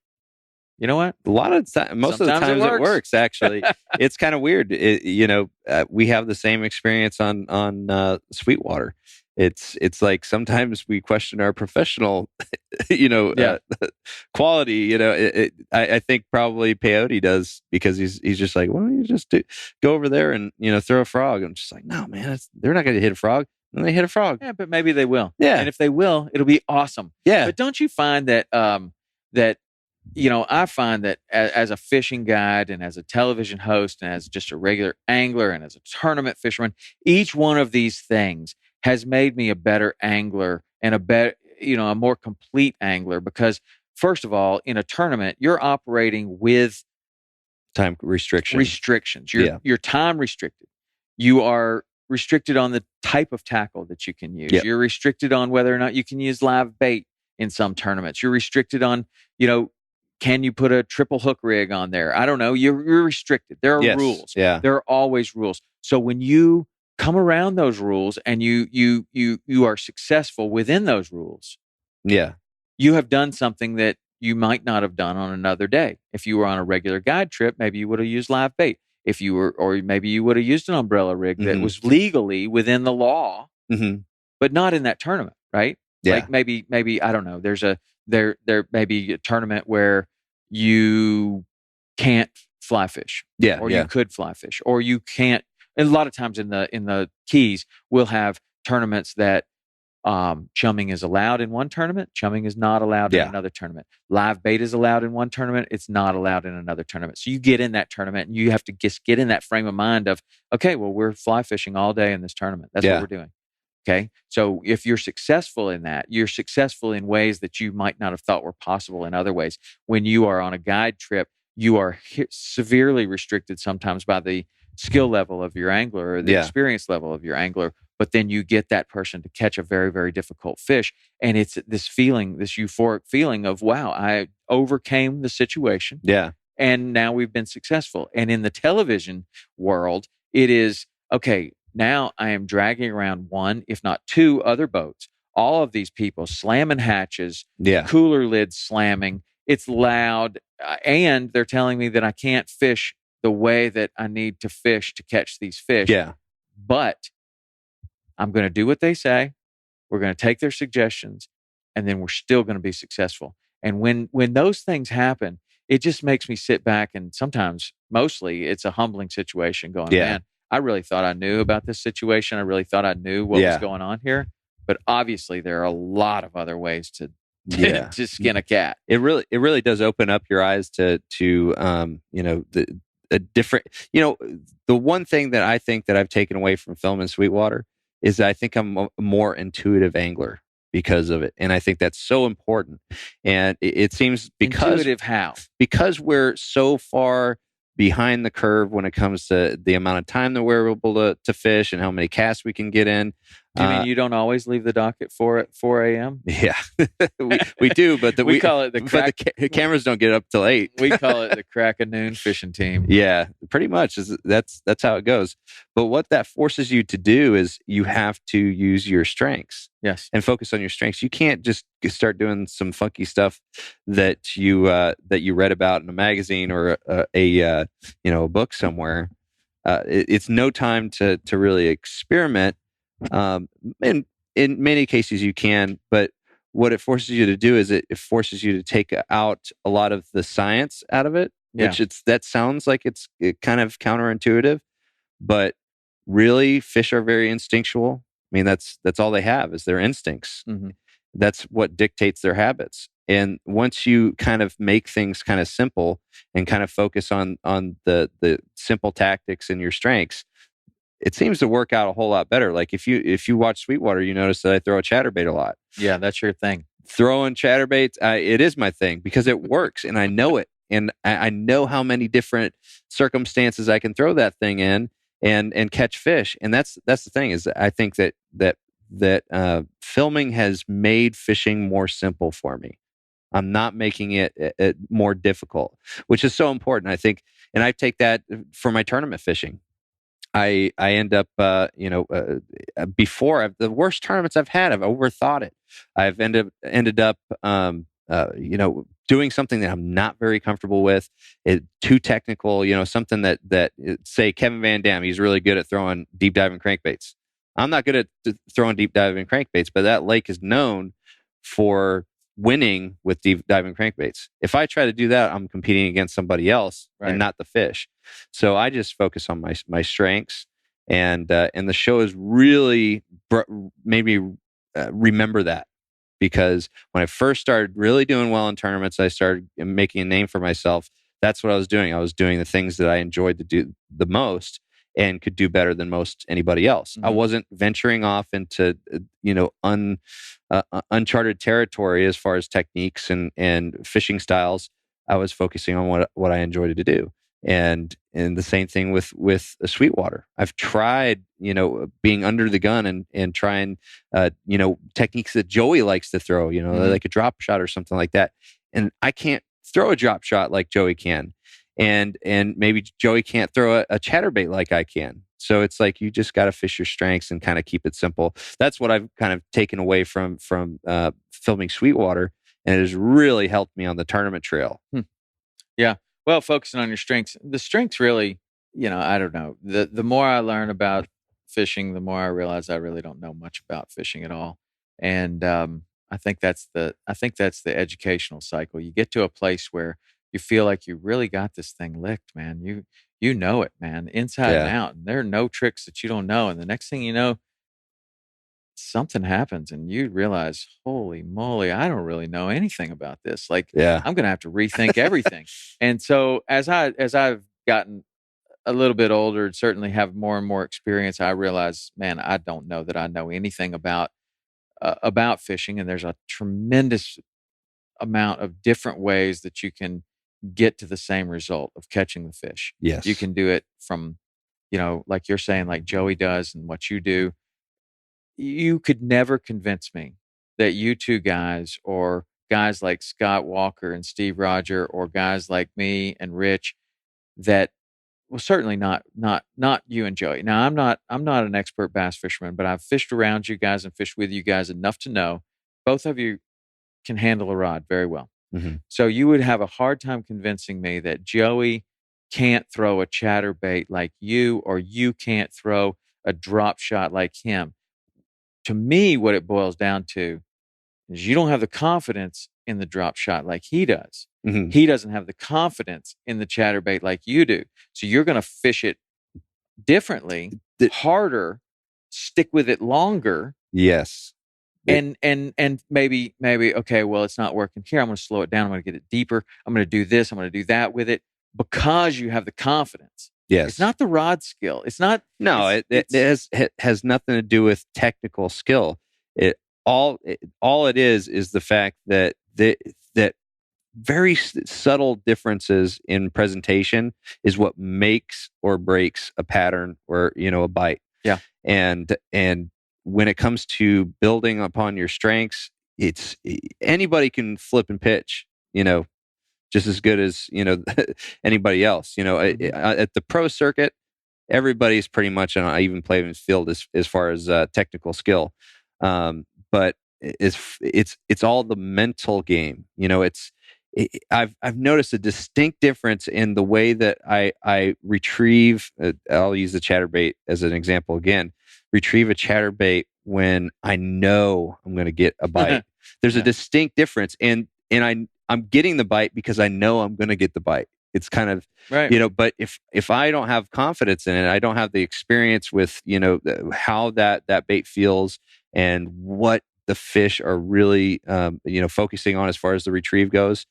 you know what? A lot of time, most of the times it works. Actually, it's kind of weird. We have the same experience on Sweetwater. It's like sometimes we question our professional, quality. I think probably Peyote does because he's just like, why don't you just go over there and throw a frog? I'm just like, no, man, they're not going to hit a frog. And they hit a frog. Yeah, but maybe they will. Yeah, and if they will, it'll be awesome. Yeah, but don't you find that I find that as a fishing guide and as a television host and as just a regular angler and as a tournament fisherman, each one of these things has made me a better angler and a more complete angler because, first of all, in a tournament, you're operating with time restrictions. You're time restricted. You are restricted on the type of tackle that you can use. Yep. You're restricted on whether or not you can use live bait in some tournaments. You're restricted on, can you put a triple hook rig on there? I don't know. You're restricted. There are rules. Yeah. There are always rules. So when you come around those rules and you are successful within those rules, you have done something that you might not have done on another day. If you were on a regular guide trip, maybe you would have used live bait. Or maybe you would have used an umbrella rig that was legally within the law, but not in that tournament, right? Yeah. Like maybe I don't know. There may be a tournament where you can't fly fish, or you could fly fish, or you can't. And a lot of times in the Keys, we'll have tournaments that chumming is allowed in one tournament, chumming is not allowed in another tournament. Live bait is allowed in one tournament, it's not allowed in another tournament. So you get in that tournament and you have to just get in that frame of mind of, okay, well, we're fly fishing all day in this tournament. That's what we're doing. Okay. So if you're successful in that, you're successful in ways that you might not have thought were possible in other ways. When you are on a guide trip, you are severely restricted sometimes by the skill level of your angler or the experience level of your angler. But then you get that person to catch a very, very difficult fish. And it's this feeling, this euphoric feeling of, wow, I overcame the situation. Yeah. And now we've been successful. And in the television world, it is, okay, now I am dragging around one, if not two other boats. All of these people slamming hatches, cooler lids slamming. It's loud. And they're telling me that I can't fish the way that I need to fish to catch these fish. Yeah. But I'm going to do what they say. We're going to take their suggestions, and then we're still going to be successful. And when those things happen, it just makes me sit back, and sometimes, mostly, it's a humbling situation going, man, I really thought I knew about this situation. I really thought I knew what was going on here. But obviously, there are a lot of other ways to Yeah. to skin a cat. It really does open up your eyes to a different, the one thing that I think that I've taken away from filming Sweetwater is that I think I'm a more intuitive angler because of it. And I think that's so important. And it seems Intuitive how? Because we're so far behind the curve when it comes to the amount of time that we're able to fish and how many casts we can get in. Do you mean you don't always leave the dock at 4 a.m.? Yeah, we do, but we call it the crack. But the cameras don't get up till 8. We call it the crack of noon fishing team. Yeah, pretty much. That's how it goes. But what that forces you to do is you have to use your strengths. Yes, and focus on your strengths. You can't just start doing some funky stuff that you read about in a magazine or a book somewhere. It's no time to really experiment. In many cases you can, but what it forces you to do is it forces you to take out a lot of the science out of it, which that sounds like it's kind of counterintuitive, but really fish are very instinctual. I mean, that's all they have is their instincts. Mm-hmm. That's what dictates their habits. And once you kind of make things kind of simple and kind of focus on the simple tactics and your strengths, it seems to work out a whole lot better. Like if you watch Sweetwater, you notice that I throw a chatterbait a lot. Yeah, that's your thing. Throwing chatterbaits, it is my thing because it works and I know it. And I know how many different circumstances I can throw that thing in and catch fish. And that's the thing is I think that filming has made fishing more simple for me. I'm not making it more difficult, which is so important, I think. And I take that for my tournament fishing. I end up, before the worst tournaments I've had, I've overthought it. I've ended up, doing something that I'm not very comfortable with. It too technical, something that say Kevin VanDam, he's really good at throwing deep diving crankbaits. I'm not good at throwing deep diving crankbaits, but that lake is known for winning with deep diving crankbaits. If I try to do that, I'm competing against somebody else and not the fish. So I just focus on my strengths, and the show has really made me remember that, because when I first started really doing well in tournaments, I started making a name for myself. That's what I was doing. I was doing the things that I enjoyed to do the most and could do better than most anybody else. Mm-hmm. I wasn't venturing off into uncharted territory as far as techniques and fishing styles. I was focusing on what I enjoyed to do. And the same thing with Sweetwater. I've tried, being under the gun and trying, techniques that Joey likes to throw, like a drop shot or something like that. And I can't throw a drop shot like Joey can. And maybe Joey can't throw a chatterbait like I can. So it's like you just got to fish your strengths and kind of keep it simple. That's what I've kind of taken away from filming Sweetwater, and it has really helped me on the tournament trail. Yeah. Well, focusing on your strengths. The strengths really, I don't know. The more I learn about fishing, the more I realize I really don't know much about fishing at all. And I think that's the educational cycle. You get to a place where you feel like you really got this thing licked, man. You know it, man, inside and out. And there are no tricks that you don't know. And the next thing you know, something happens and you realize, holy moly, I don't really know anything about this. Like, I'm going to have to rethink everything. And so as I've gotten a little bit older and certainly have more and more experience, I realize, man, I don't know that I know anything about fishing. And there's a tremendous amount of different ways that you can get to the same result of catching the fish. Yes. You can do it from, like you're saying, like Joey does and what you do. You could never convince me that you two guys, or guys like Scott Walker and Steve Rodger, or guys like me and Rich, that, well, certainly not you and Joey. Now, I'm not an expert bass fisherman, but I've fished around you guys and fished with you guys enough to know both of you can handle a rod very well. Mm-hmm. So you would have a hard time convincing me that Joey can't throw a chatterbait like you, or you can't throw a drop shot like him. To me, what it boils down to is you don't have the confidence in the drop shot like he does. Mm-hmm. He doesn't have the confidence in the chatterbait like you do. So you're going to fish it differently, harder, stick with it longer. Yes. And maybe okay, well, it's not working here. I'm going to slow it down. I'm going to get it deeper. I'm going to do this. I'm going to do that with it because you have the confidence. Yes. It's not the rod skill. It's not. No, it has nothing to do with technical skill. All it is the fact that that very subtle differences in presentation is what makes or breaks a pattern or a bite. Yeah. And when it comes to building upon your strengths, it's anybody can flip and pitch, just as good as anybody else. At the pro circuit, everybody's pretty much on an even playing field as far as technical skill. But it's all the mental game. I've noticed a distinct difference in the way that I retrieve. I'll use the chatterbait as an example again. Retrieve a chatterbait when I know I'm going to get a bite. There's a distinct difference, and I'm getting the bite because I know I'm going to get the bite. It's kind of right. But if I don't have confidence in it, I don't have the experience with how that bait feels and what the fish are really focusing on as far as the retrieve goes,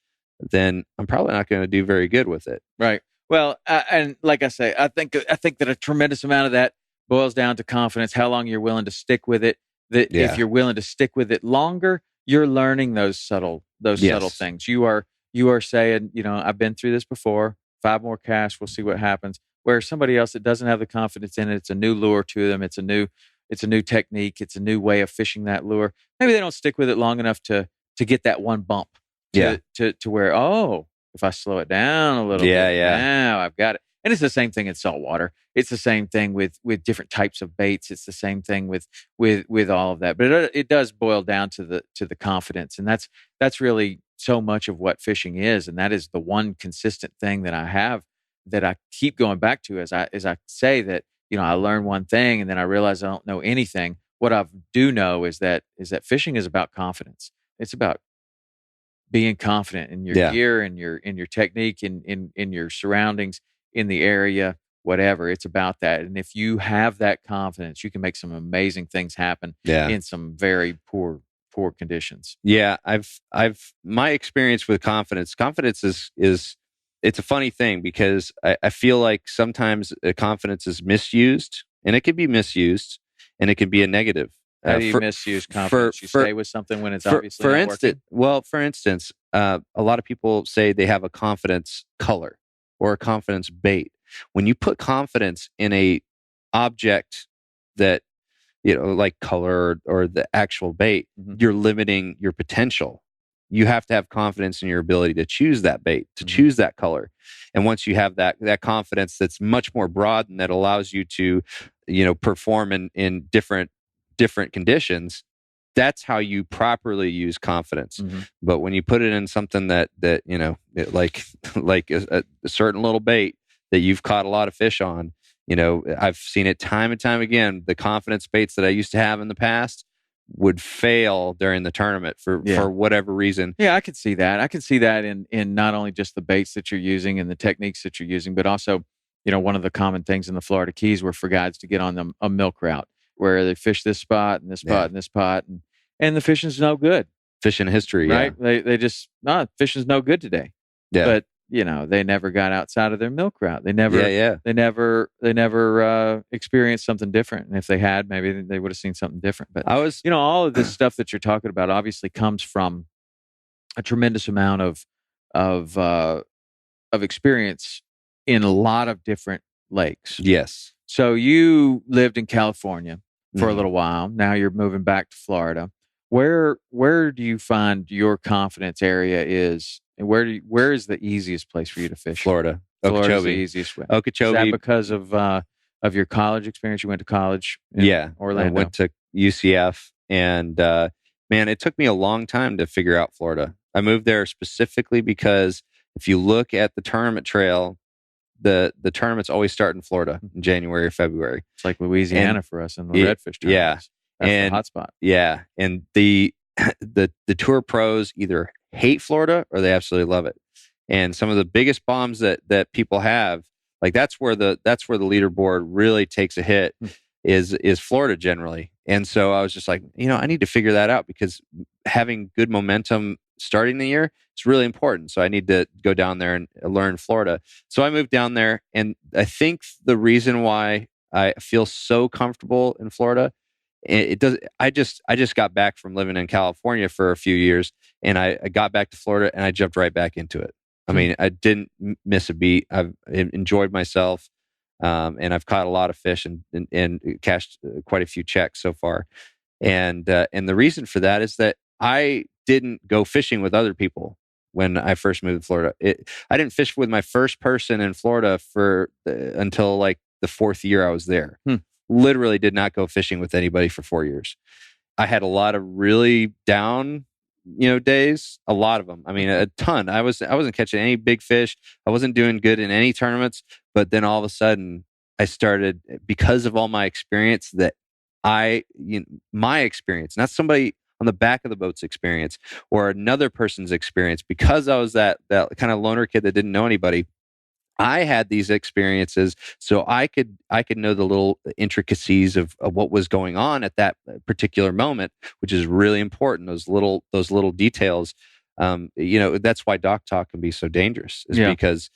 then I'm probably not going to do very good with it. Right. Well, and like I say, I think that a tremendous amount of that boils down to confidence. How long you're willing to stick with it. That if you're willing to stick with it longer, you're learning those subtle things. You are saying, I've been through this before. 5 more casts, we'll see what happens. Where somebody else that doesn't have the confidence in it, it's a new lure to them. It's a new technique. It's a new way of fishing that lure. Maybe they don't stick with it long enough to get that one bump. To where, if I slow it down a little bit, now I've got it. And it's the same thing in saltwater. It's the same thing with different types of baits. It's the same thing with all of that. But it does boil down to the confidence, and that's really so much of what fishing is. And that is the one consistent thing that I have that I keep going back to as I say that I learn one thing and then I realize I don't know anything. What I do know is that fishing is about confidence. It's about being confident in your gear and your technique, in your surroundings, in the area, whatever. It's about that. And if you have that confidence, you can make some amazing things happen in some very poor conditions. Yeah, I've my experience with confidence. Confidence is it's a funny thing because I feel like sometimes confidence is misused, and it can be misused, and it can be a negative. How do you misuse confidence? You stay with something when it's obviously not working? Well, for instance, a lot of people say they have a confidence color or a confidence bait. When you put confidence in a object that, like color or the actual bait, you're limiting your potential. You have to have confidence in your ability to choose that bait, to choose that color. And once you have that confidence that's much more broad and that allows you to, perform in different conditions, that's how you properly use confidence. But when you put it in something that like a certain little bait that you've caught a lot of fish on, I've seen it time and time again. The confidence baits that I used to have in the past would fail during the tournament for whatever reason. Yeah, I can see that. I can see that in not only just the baits that you're using and the techniques that you're using, but also, one of the common things in the Florida Keys were for guides to get on a milk route where they fish this spot and this spot and this spot, and the fishing's no good. Fishing history, right? They just fishing's no good today. Yeah, but they never got outside of their milk route. They never, they never experienced something different. And if they had, maybe they would have seen something different. But all of this stuff that you're talking about obviously comes from a tremendous amount of experience in a lot of different lakes. Yes. So you lived in California for a little while. Now you're moving back to Florida. Where do you find your confidence area is? And where is the easiest place for you to fish? Florida. Florida's the easiest way. Okeechobee. Is that because of your college experience? You went to college in Orlando. I went to UCF, and man, it took me a long time to figure out Florida. I moved there specifically because if you look at the tournament trail, the tournaments always start in Florida in January or February. It's like Louisiana for us in the redfish tournaments. Yeah. That's the hot spot. Yeah. And the tour pros either hate Florida or they absolutely love it. And some of the biggest bombs that people have, like that's where the leaderboard really takes a hit. is Florida generally. And so I was just like, I need to figure that out, because having good momentum starting the year is really important. So I need to go down there and learn Florida. So I moved down there, and I think the reason why I feel so comfortable in Florida, it does. I just got back from living in California for a few years, and I got back to Florida, and I jumped right back into it. I mean, I didn't miss a beat. I've enjoyed myself, and I've caught a lot of fish and cashed quite a few checks so far. And the reason for that is that I didn't go fishing with other people when I first moved to Florida. I didn't fish with my first person in Florida until like the 4th year I was there. Literally did not go fishing with anybody for 4 years. I had a lot of really down, days, a lot of them. I mean, a ton. I wasn't catching any big fish. I wasn't doing good in any tournaments. But then all of a sudden, I started, because of all my experience, that my experience, not somebody on the back of the boat's experience or another person's experience, because I was that kind of loner kid that didn't know anybody. I had these experiences, so I could know the little intricacies of what was going on at that particular moment, which is really important. Those little details. That's why dock talk can be so dangerous, is because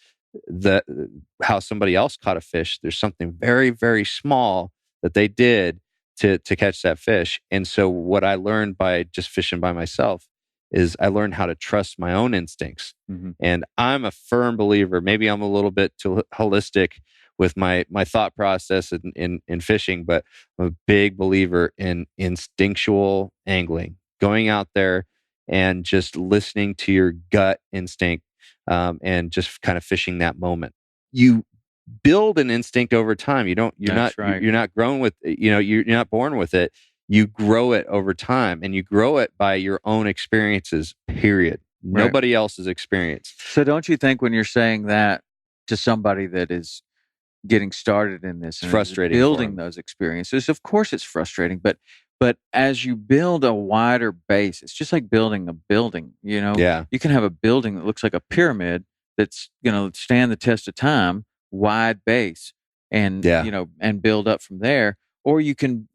how somebody else caught a fish. There's something very, very small that they did to catch that fish. And so what I learned by just fishing by myself is I learned how to trust my own instincts. And I'm a firm believer, maybe I'm a little bit too holistic with my thought process in fishing, but I'm a big believer in instinctual angling, going out there and just listening to your gut instinct, and just kind of fishing that moment. You build an instinct over time. You're not grown with, you're not born with it. You grow it over time, and you grow it by your own experiences, period. Right. Nobody else's experience. So don't you think when you're saying that to somebody that is getting started in this and frustrating building those experiences, of course it's frustrating, but as you build a wider base, it's just like building a building, You can have a building that looks like a pyramid that's going to stand the test of time, wide base, and and build up from there. Or you can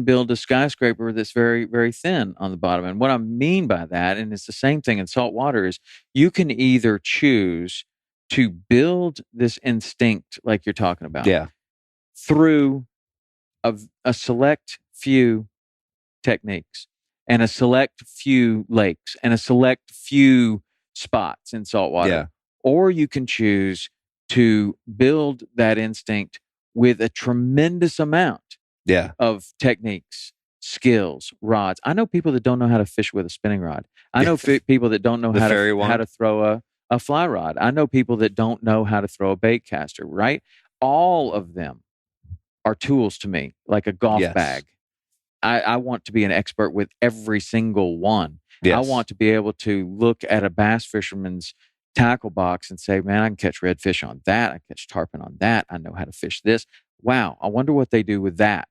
build a skyscraper that's very, very thin on the bottom. And what I mean by that, and it's the same thing in saltwater, is you can either choose to build this instinct like you're talking about through a select few techniques and a select few lakes and a select few spots in saltwater. Or you can choose to build that instinct with a tremendous amount of techniques, skills, rods. I know people that don't know how to fish with a spinning rod. I know people that don't know how to throw a fly rod. I know people that don't know how to throw a bait caster, right? All of them are tools to me, like a golf bag. I want to be an expert with every single one. I want to be able to look at a bass fisherman's tackle box and say, man, I can catch redfish on that. I can catch tarpon on that. I know how to fish this. Wow, I wonder what they do with that.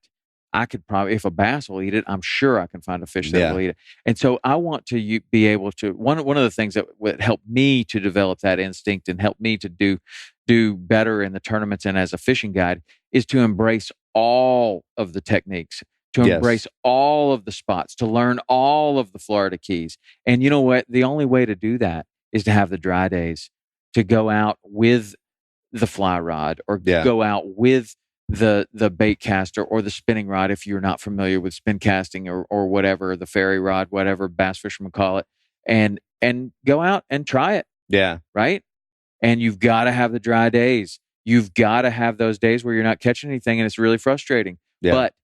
I could probably, if a bass will eat it, I'm sure I can find a fish that will eat it. And so I want to be able to, one of the things that would help me to develop that instinct and help me to do better in the tournaments and as a fishing guide is to embrace all of the techniques, to embrace all of the spots, to learn all of the Florida keys. And you know what? The only way to do that is to have the dry days, to go out with the fly rod or go out with the bait caster or the spinning rod if you're not familiar with spin casting or whatever, the ferry rod, whatever bass fishermen call it, and go out and try it. Yeah. Right? And you've got to have the dry days. You've got to have those days where you're not catching anything and it's really frustrating. Yeah. But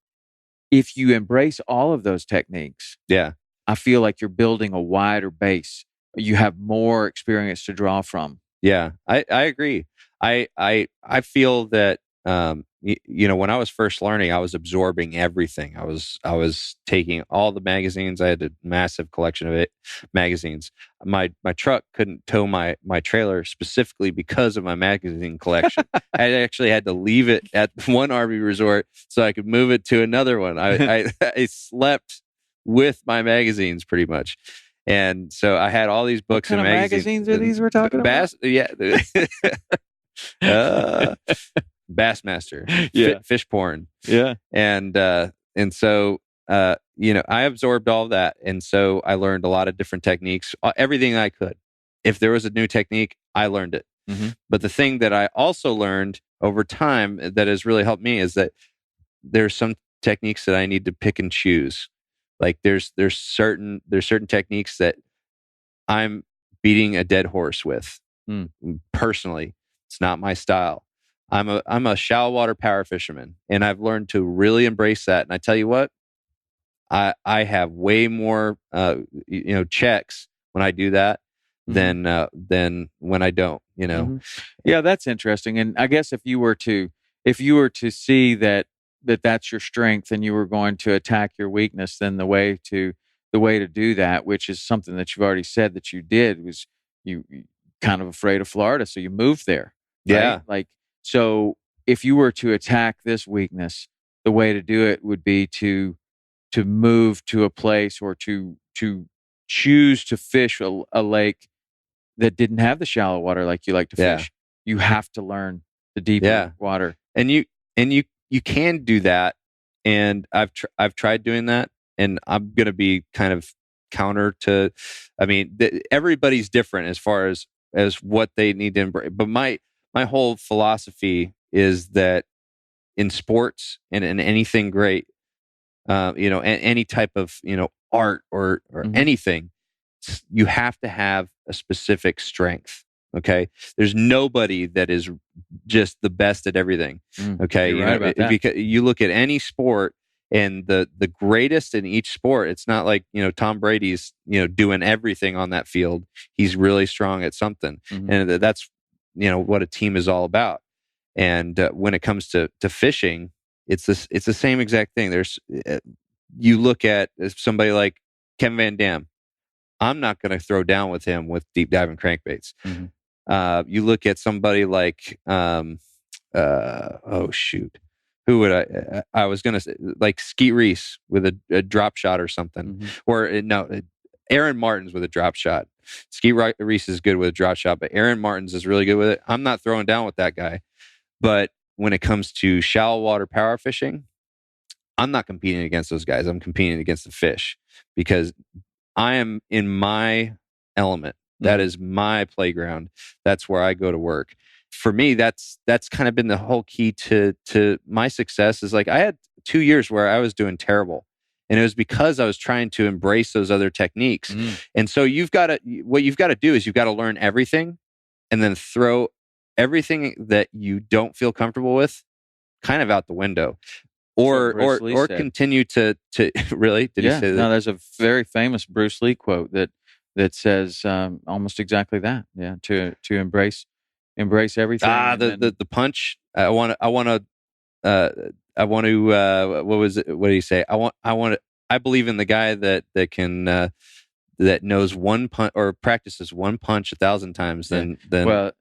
if you embrace all of those techniques, I feel like you're building a wider base. You have more experience to draw from. Yeah, I agree. I feel that when I was first learning, I was absorbing everything. I was taking all the magazines. I had a massive collection of magazines. My truck couldn't tow my trailer specifically because of my magazine collection. I actually had to leave it at one RV resort so I could move it to another one. I slept with my magazines pretty much. And so I had all these books and magazines. What kind of magazines are these we're talking about? Yeah. Bassmaster, fish porn. Yeah. And so, I absorbed all that. And so I learned a lot of different techniques, everything I could. If there was a new technique, I learned it. Mm-hmm. But the thing that I also learned over time that has really helped me is that there's some techniques that I need to pick and choose. Like there's certain techniques that I'm beating a dead horse with. Personally, it's not my style. I'm a shallow water power fisherman, and I've learned to really embrace that. And I tell you what, I have way more checks when I do that than when I don't. Mm-hmm. Yeah, that's interesting. And I guess if you were to see that's your strength and you were going to attack your weakness, then the way to do that, which is something that you've already said that you did, was you kind of afraid of Florida, so you moved there. Right? Yeah. Like, so if you were to attack this weakness, the way to do it would be to move to a place, or to choose to fish a lake that didn't have the shallow water like you like to fish. You have to learn the deeper water. And you can do that. And I've tried doing that, and I'm going to be kind of counter to, everybody's different as far as what they need to embrace. But my whole philosophy is that in sports and in anything great, any type of, art or anything, you have to have a specific strength. Okay. There's nobody that is just the best at everything. Okay. You're right about that. Because you look at any sport, and the greatest in each sport, it's not like, Tom Brady's, doing everything on that field. He's really strong at something. And that's, what a team is all about. And when it comes to fishing, it's the same exact thing. There's, you look at somebody like Kevin VanDam. I'm not going to throw down with him with deep diving crankbaits. You look at somebody like, who would I was going to say, like Skeet Reese with a drop shot or something, or Aaron Martins with a drop shot. Skeet Reese is good with a drop shot, but Aaron Martins is really good with it. I'm not throwing down with that guy. But when it comes to shallow water power fishing, I'm not competing against those guys. I'm competing against the fish, because I am in my element. That is my playground. That's where I go to work. For me, that's kind of been the whole key to my success. Is like, I had 2 years where I was doing terrible, and it was because I was trying to embrace those other techniques. And so what you've got to do is you've got to learn everything, and then throw everything that you don't feel comfortable with kind of out the window. Or continue to really? Did he say that? No, there's a very famous Bruce Lee quote that says almost exactly that. Yeah, to embrace everything. The punch. I want to. What was it? What did he say? I believe in the guy that can that knows one punch or practices one punch 1,000 times. Well,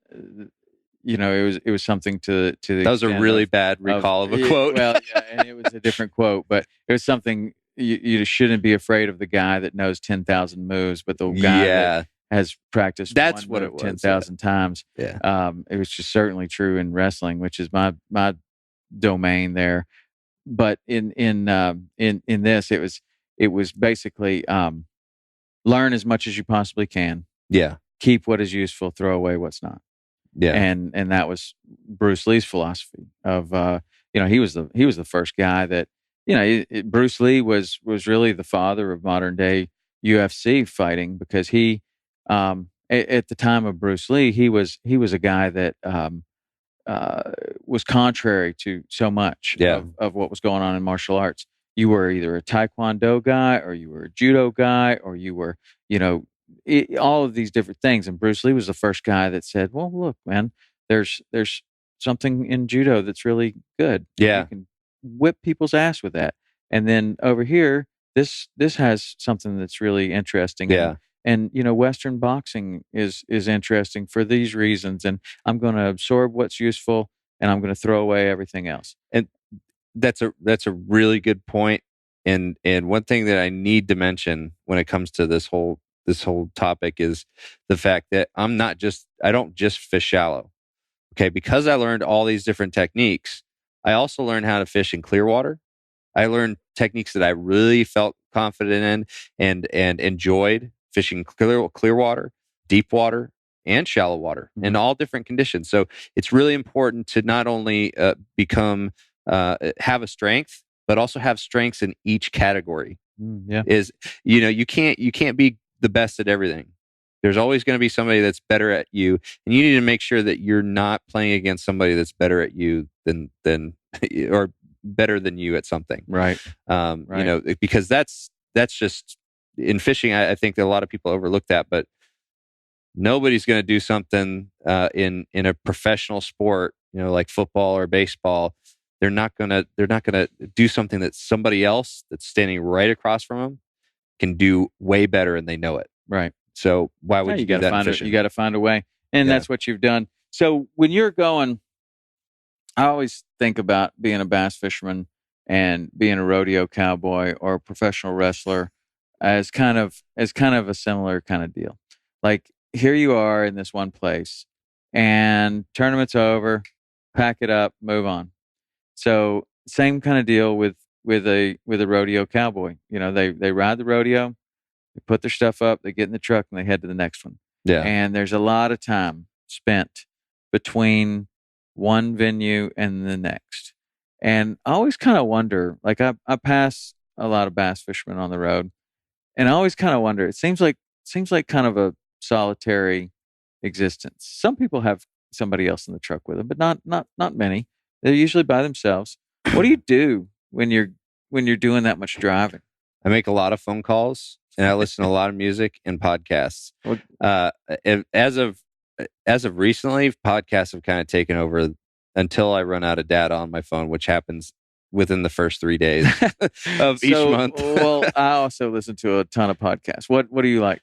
it was something to the. That was a really bad recall of a quote. Well, yeah, and it was a different quote, but it was something. You shouldn't be afraid of the guy that knows 10,000 moves, but the guy that has practiced that's what it was 10,000 times. Yeah. It was just certainly true in wrestling, which is my domain there. But in this, it was basically learn as much as you possibly can. Yeah. Keep what is useful, throw away what's not. Yeah. And that was Bruce Lee's philosophy of he was the first guy that Bruce Lee was really the father of modern day UFC fighting, because he at the time of Bruce Lee, he was a guy that was contrary to so much of what was going on in martial arts. You were either a Taekwondo guy, or you were a Judo guy, or you were, all of these different things. And Bruce Lee was the first guy that said, well, look, man, there's something in Judo that's really good. Yeah. You can whip people's ass with that. And then over here, this has something that's really interesting. Yeah. And Western boxing is interesting for these reasons. And I'm going to absorb what's useful, and I'm going to throw away everything else. And that's a really good point. And one thing that I need to mention when it comes to this whole topic is the fact that I don't just fish shallow. okay, because I learned all these different techniques, I also learned how to fish in clear water. I learned techniques that I really felt confident in and enjoyed fishing clear water, deep water, and shallow water in all different conditions. So it's really important to not only have a strength, but also have strengths in each category. Is you can't be the best at everything. There's always going to be somebody that's better at you, and you need to make sure that you're not playing against somebody that's better at you than or better than you at something. Right. Because that's just in fishing. I think that a lot of people overlook that, but nobody's going to do something in a professional sport, like football or baseball. They're not gonna do something that somebody else that's standing right across from them can do way better, and they know it. Right. So why would you do that in fishing? You got to find a way, and that's what you've done. So when you're going, I always think about being a bass fisherman and being a rodeo cowboy or a professional wrestler as kind of a similar kind of deal. Like, here you are in this one place, and tournament's over, pack it up, move on. So same kind of deal with a rodeo cowboy. They ride the rodeo, they put their stuff up, they get in the truck, and they head to the next one. Yeah. And there's a lot of time spent between one venue and the next. And I always kind of wonder, like I pass a lot of bass fishermen on the road, and I always kind of wonder, it seems like kind of a solitary existence. Some people have somebody else in the truck with them, but not many. They're usually by themselves. What do you do when you're doing that much driving? I make a lot of phone calls, and I listen to a lot of music and podcasts. As of recently, podcasts have kind of taken over until I run out of data on my phone, which happens within the first 3 days of each month. Well, I also listen to a ton of podcasts. What do you like?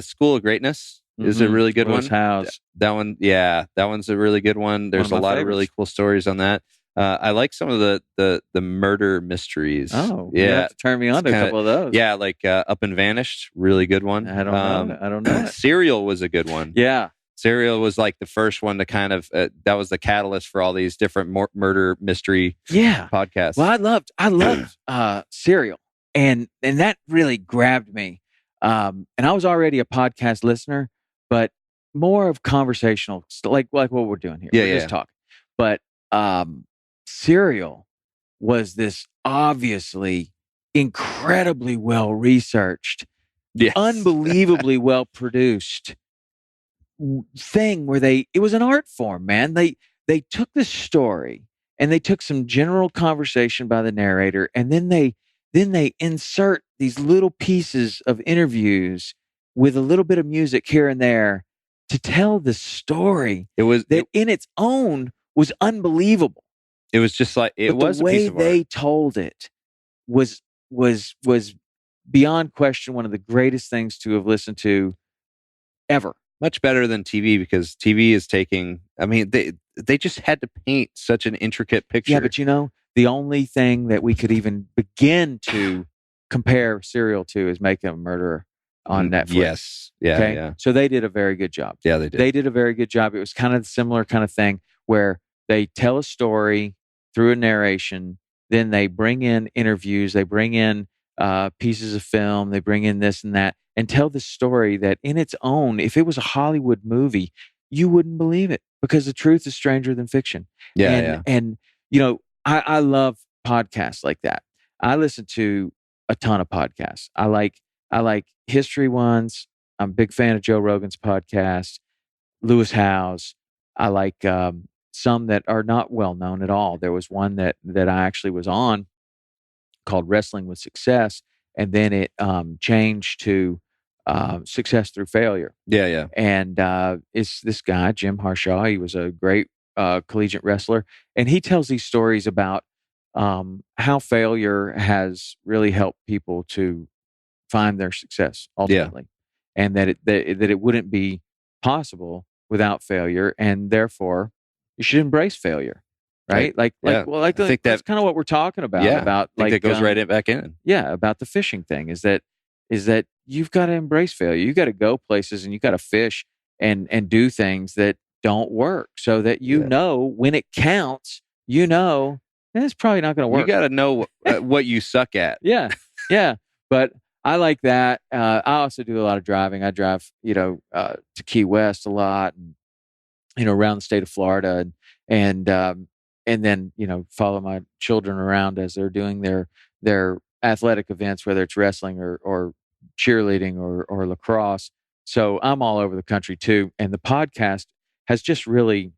School of Greatness is a really good one. House. That one, that one's a really good one. There's a lot of really cool stories on that. I like some of the murder mysteries. Oh, yeah. You have to turn me on to a couple of those. Yeah, like Up and Vanished, really good one. I don't know. Serial was a good one. Yeah. Serial was like the first one to kind of that was the catalyst for all these different murder mystery podcasts. Well, I loved Serial, and that really grabbed me. And I was already a podcast listener, but more of conversational, like what we're doing here. We're just talking. But Serial was this obviously incredibly well researched, unbelievably well produced thing where it was an art form, man. They took the story and they took some general conversation by the narrator, and then they insert these little pieces of interviews with a little bit of music here and there to tell the story. It was in its own was unbelievable. It was just like the way they told it was beyond question one of the greatest things to have listened to ever. Much better than TV, because TV is taking. I mean, they just had to paint such an intricate picture. Yeah, but the only thing that we could even begin to compare Serial to is Making a Murderer on Netflix. Yes. Yeah. Okay? Yeah. So they did a very good job. Yeah, they did. They did a very good job. It was kind of a similar kind of thing where they tell a story through a narration, then they bring in interviews, they bring in pieces of film, they bring in this and that, and tell the story that in its own, if it was a Hollywood movie, you wouldn't believe it, because the truth is stranger than fiction. And I love podcasts like that. I listen to a ton of podcasts. I like history ones. I'm a big fan of Joe Rogan's podcast, Lewis Howes. I like some that are not well known at all. There was one that I actually was on called Wrestling with Success, and then it changed to Success Through Failure. Yeah. And it's this guy, Jim Harshaw. He was a great collegiate wrestler, and he tells these stories about how failure has really helped people to find their success ultimately, and that it wouldn't be possible without failure, and therefore you should embrace failure, right? I think that's kind of what we're talking about. Yeah, about I think that goes right back in. Yeah, about the fishing thing is that you've got to embrace failure. You got to go places and you got to fish and do things that don't work, so that you know when it counts, it's probably not going to work. You got to know what you suck at. Yeah. But I like that. I also do a lot of driving. I drive, to Key West a lot, and, around the state of Florida, and then, follow my children around as they're doing their athletic events, whether it's wrestling or cheerleading or lacrosse. So I'm all over the country too. And the podcast has just really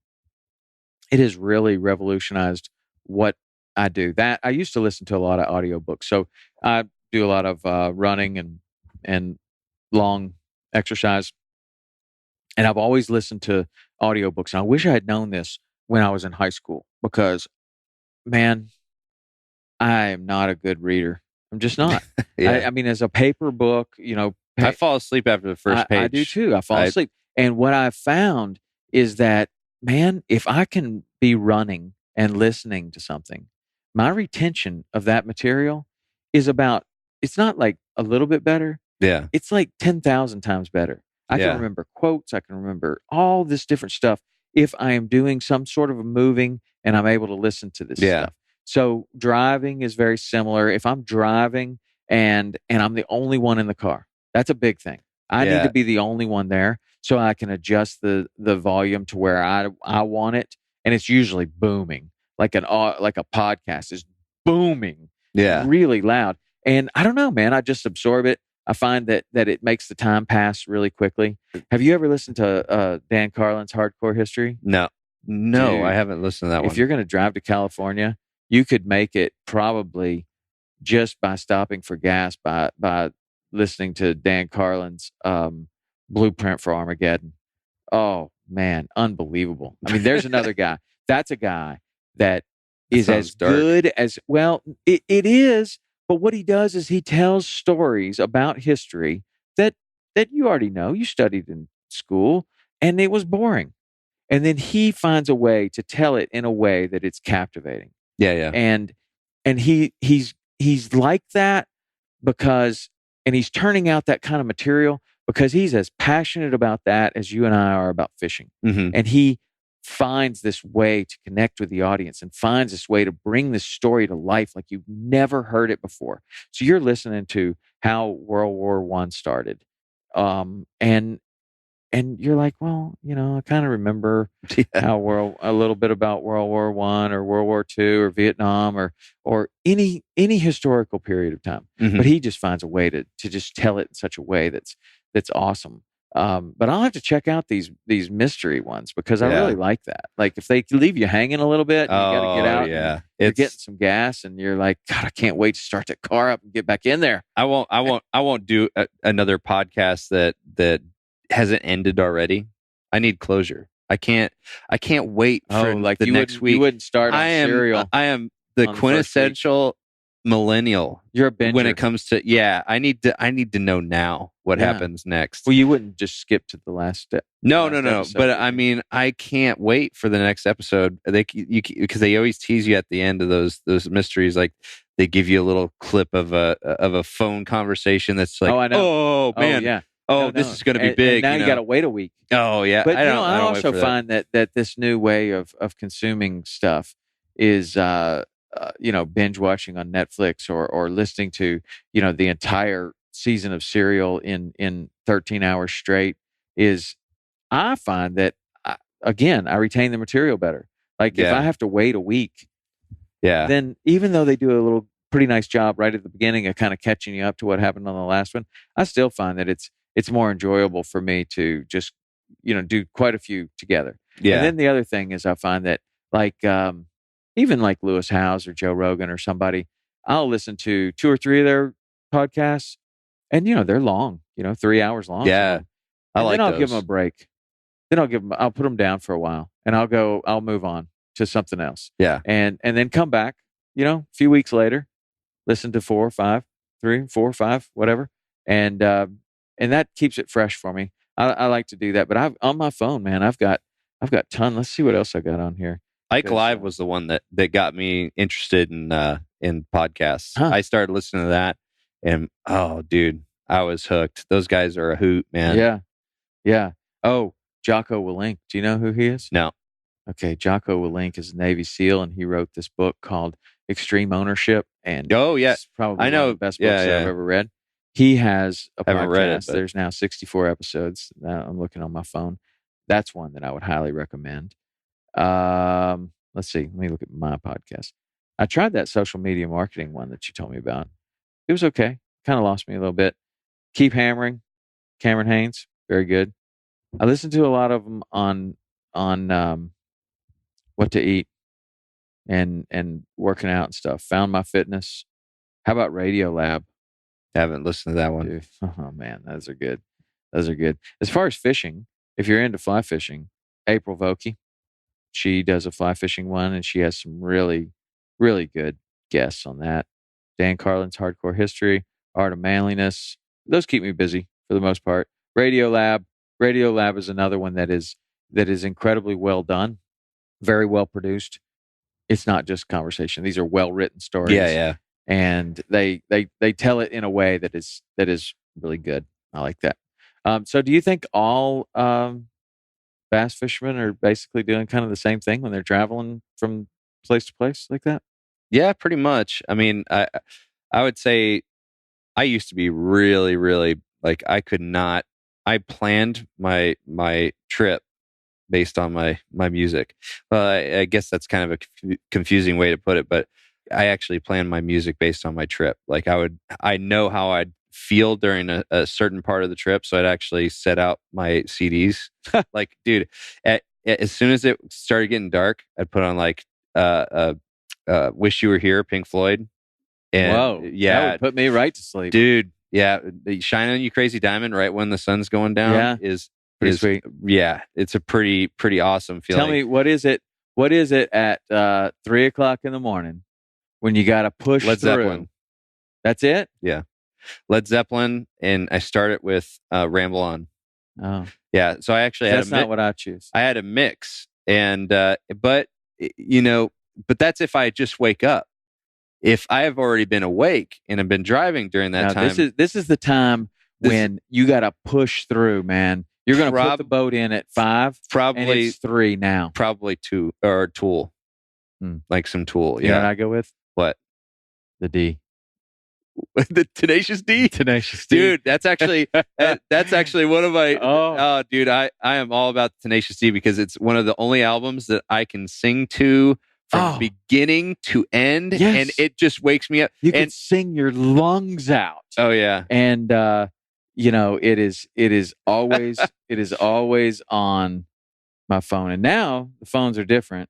revolutionized what I do. That I used to listen to a lot of audiobooks. So I do a lot of running and long exercise. And I've always listened to audiobooks. And I wish I had known this when I was in high school, because, man, I am not a good reader. I'm just not. I mean, as a paper book, I fall asleep after the first page. I do too. I fall asleep. And what I've found is that, man, if I can be running and listening to something, my retention of that material is it's not like a little bit better. Yeah. It's like 10,000 times better. I can remember quotes. I can remember all this different stuff if I am doing some sort of a moving and I'm able to listen to this stuff. So driving is very similar. If I'm driving and I'm the only one in the car, that's a big thing. I need to be the only one there so I can adjust the volume to where I want it, and it's usually booming, like a podcast is booming, really loud. And I don't know, man. I just absorb it. I find that it makes the time pass really quickly. Have you ever listened to Dan Carlin's Hardcore History? No, dude, I haven't listened to that one. If you're going to drive to California, you could make it probably just by stopping for gas by listening to Dan Carlin's Blueprint for Armageddon. Oh, man, unbelievable. I mean, there's another guy. That's a guy that is as good as, well, it is. But what he does is he tells stories about history that you already know, you studied in school, and it was boring. And then he finds a way to tell it in a way that it's captivating. Yeah. And he's like that because, and he's turning out that kind of material because he's as passionate about that as you and I are about fishing. Mm-hmm. And he finds this way to connect with the audience and finds this way to bring this story to life like you've never heard it before. So you're listening to how World War I started. And you're like, well, I kind of remember how a little bit about World War I or World War II or Vietnam or any historical period of time. Mm-hmm. But he just finds a way to just tell it in such a way that's awesome. But I'll have to check out these mystery ones because I really like that. Like if they leave you hanging a little bit, and you got to get out. Yeah, you're getting some gas, and you're like, God, I can't wait to start that car up and get back in there. I won't do another podcast that hasn't ended already. I need closure. I can't wait for the next week. You wouldn't start on Serial. I am the quintessential millennial. You're a binger. When it comes to I need to know now what happens next. Well, you wouldn't just skip to the last step. No. But I mean, I can't wait for the next episode. Because they always tease you at the end of those mysteries. Like they give you a little clip of a phone conversation that's like, I know. Oh man, yeah. This is going to be big. And now you got to wait a week. Oh yeah, but I also find that this new way of consuming stuff is binge watching on Netflix or listening to the entire season of Serial in 13 hours straight. I find that I retain the material better. Like if I have to wait a week, then even though they do a pretty nice job right at the beginning of kind of catching you up to what happened on the last one, I still find that it's more enjoyable for me to just, do quite a few together. Yeah. And then the other thing is I find that even like Lewis Howes or Joe Rogan or somebody, I'll listen to 2 or 3 of their podcasts and, they're long, 3 hours long. Yeah. Then I'll give them a break. Then I'll put them down for a while and I'll move on to something else. Yeah. And then come back, a few weeks later, listen to 4 or 5, 3, 4 or 5, whatever. And that keeps it fresh for me. I like to do that, but on my phone, man, I've got ton. Let's see what else I got on here. Ike Live was the one that got me interested in podcasts. Huh. I started listening to that, and oh, dude, I was hooked. Those guys are a hoot, man. Yeah. Oh, Jocko Willink. Do you know who he is? No. Okay, Jocko Willink is a Navy SEAL, and he wrote this book called Extreme Ownership, and it's probably I know. one of the best books that I've ever read. He has a Haven't podcast. read it, but... There's now 64 episodes. Now I'm looking on my phone. That's one that I would highly recommend. Let's see. Let me look at my podcast. I tried that social media marketing one that you told me about. It was okay. Kind of lost me a little bit. Keep Hammering, Cameron Haynes, very good. I listened to a lot of them on what to eat and working out and stuff. Found My Fitness. How about Radio Lab? Haven't listened to that one. Dude, oh man, those are good. Those are good. As far as fishing, if you're into fly fishing, April Vokey, she does a fly fishing one, and she has some really, really good guests on that. Dan Carlin's Hardcore History, Art of Manliness. Those keep me busy for the most part. Radio Lab is another one that is incredibly well done, very well produced. It's not just conversation. These are well written stories. Yeah. And they tell it in a way that is really good. I like that. So do you think all bass fishermen are basically doing kind of the same thing when they're traveling from place to place like that? Yeah, pretty much. I mean, I would say I used to be really, really like I planned my trip based on my music. Well, I guess that's kind of a confusing way to put it, but I actually planned my music based on my trip. Like I know how I'd feel during a certain part of the trip, so I'd actually set out my CDs. Like, dude, as soon as it started getting dark, I'd put on like "Wish You Were Here," Pink Floyd. And whoa, yeah, that would put me right to sleep, dude. Yeah, "Shine On You Crazy Diamond" right when the sun's going down is pretty sweet. Yeah, it's a pretty awesome feeling. Tell me, what is it at 3:00 in the morning when you got to push Led through? Zeppelin. That's it? Yeah. Led Zeppelin, and I start it with "Ramble On." Oh. Yeah, so I actually that's not what I choose. I had a mix, and but that's if I just wake up. If I have already been awake and have been driving during that time, this is the time when you got to push through, man. You're going to put the boat in at 5, probably, and it's 3 now. Probably 2 or Tool, like some Tool. You know what I go with? What? The D. The Tenacious D? Tenacious D. Dude, that's actually one of my... Oh, dude, I am all about Tenacious D because it's one of the only albums that I can sing to from beginning to end, and it just wakes me up. You can sing your lungs out. Oh, yeah. And, it is always on my phone. And now the phones are different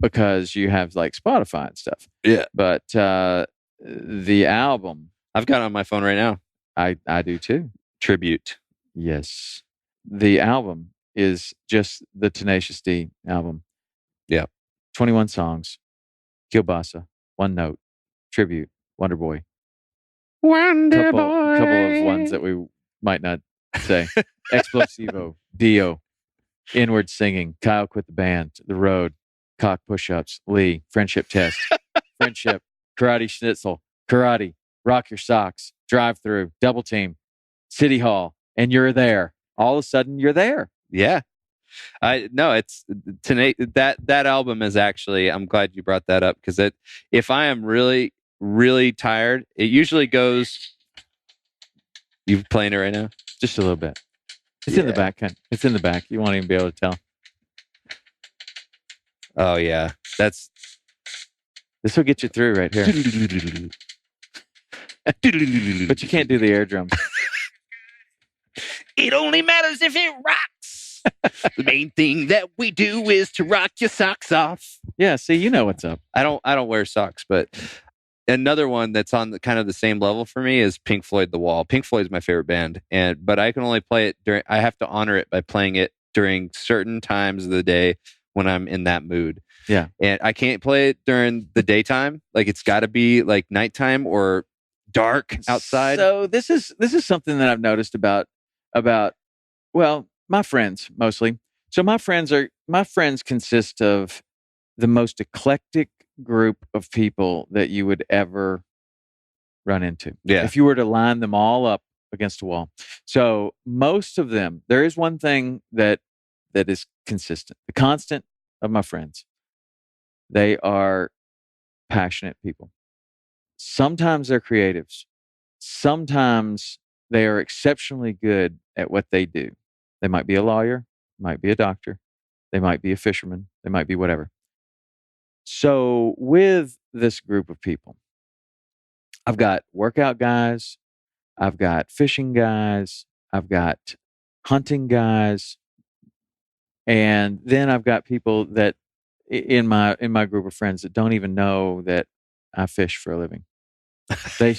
because you have like Spotify and stuff. Yeah. But the album, I've got it on my phone right now. I do too. Tribute. Yes. The album is just the Tenacious D album. Yeah. 21 songs. Kielbasa, One Note, Tribute, Wonder Boy. Wonder Boy. Couple of ones that we might not say. Explosivo, Dio, Inward Singing, Kyle Quit the Band, The Road, Cock Push-Ups, Lee, Friendship Test, Friendship, Karate Schnitzel, Karate, Rock Your Socks, Drive Through, Double Team, City Hall, and You're There. All of a sudden, you're there. Yeah. It's that album is actually, I'm glad you brought that up because if I am really, really tired, it usually goes. You playing it right now? Just a little bit. It's in the back. It's in the back. You won't even be able to tell. Oh yeah, this will get you through right here. But you can't do the air drums. It only matters if it rocks. The main thing that we do is to rock your socks off. Yeah, see, you know what's up. I don't wear socks, but another one that's on kind of the same level for me is Pink Floyd The Wall. Pink Floyd is my favorite band, but I can only play it I have to honor it by playing it during certain times of the day when I'm in that mood. Yeah. And I can't play it during the daytime. Like it's got to be like nighttime or dark outside. So this is something that I've noticed about my friends mostly. So my friends consist of the most eclectic group of people that you would ever run into. Yeah. If you were to line them all up against a wall. So most of them, there is one thing that that is consistent. The constant of my friends. They are passionate people. Sometimes they're creatives. Sometimes they are exceptionally good at what they do. They might be a lawyer, might be a doctor, they might be a fisherman, they might be whatever. So with this group of people, I've got workout guys, I've got fishing guys, I've got hunting guys, and then I've got people that in my group of friends that don't even know that I fish for a living. They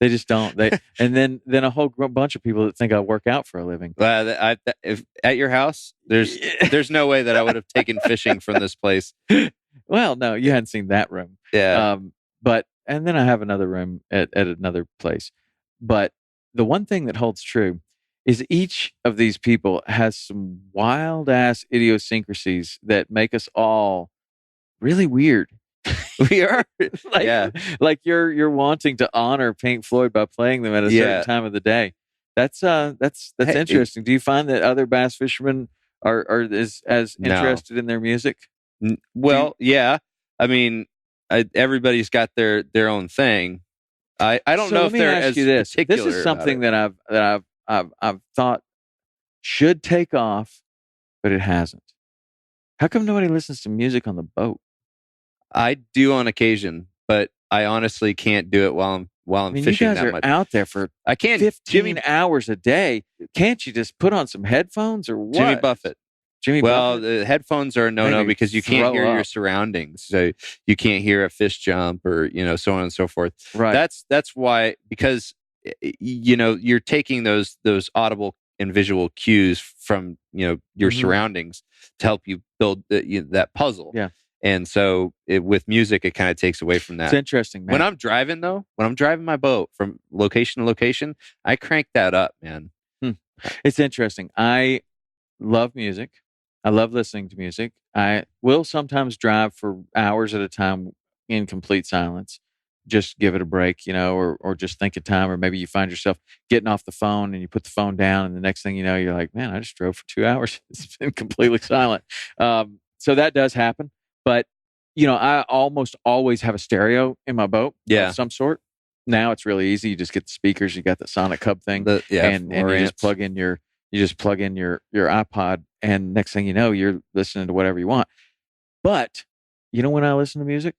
they just don't. And then a whole bunch of people that think I work out for a living. If at your house, there's no way that I would have taken fishing from this place. Well, no, you hadn't seen that room. Yeah. And then I have another room at another place. But the one thing that holds true is each of these people has some wild ass idiosyncrasies that make us all really weird. We are. Like you're wanting to honor Pink Floyd by playing them at a certain time of the day. That's interesting. Do you find that other bass fishermen are as interested in their music? Well, yeah. I mean, everybody's got their own thing. I don't know if they're as particular. This is something that I've thought should take off, but it hasn't. How come nobody listens to music on the boat? I do on occasion, but I honestly can't do it while I'm fishing. You guys are out there for 15 hours a day. Can't you just put on some headphones or what? Jimmy Buffett. Buffett? The headphones are a no because you can't hear your surroundings. So you can't hear a fish jump or, so on and so forth. Right. That's why, because, you're taking those audible and visual cues from, your surroundings to help you build that puzzle. Yeah. And so with music, it kind of takes away from that. It's interesting, man. When I'm driving my boat from location to location, I crank that up, man. It's interesting. I love music. I love listening to music. I will sometimes drive for hours at a time in complete silence. Just give it a break, or just think of time. Or maybe you find yourself getting off the phone and you put the phone down, and the next thing you know, you're like, man, I just drove for 2 hours. It's been completely silent. So that does happen. But, I almost always have a stereo in my boat of some sort. Now it's really easy. You just get the speakers. You got the Sonic Hub thing. And you just plug in your iPod, and next thing you know, you're listening to whatever you want. But, when I listen to music?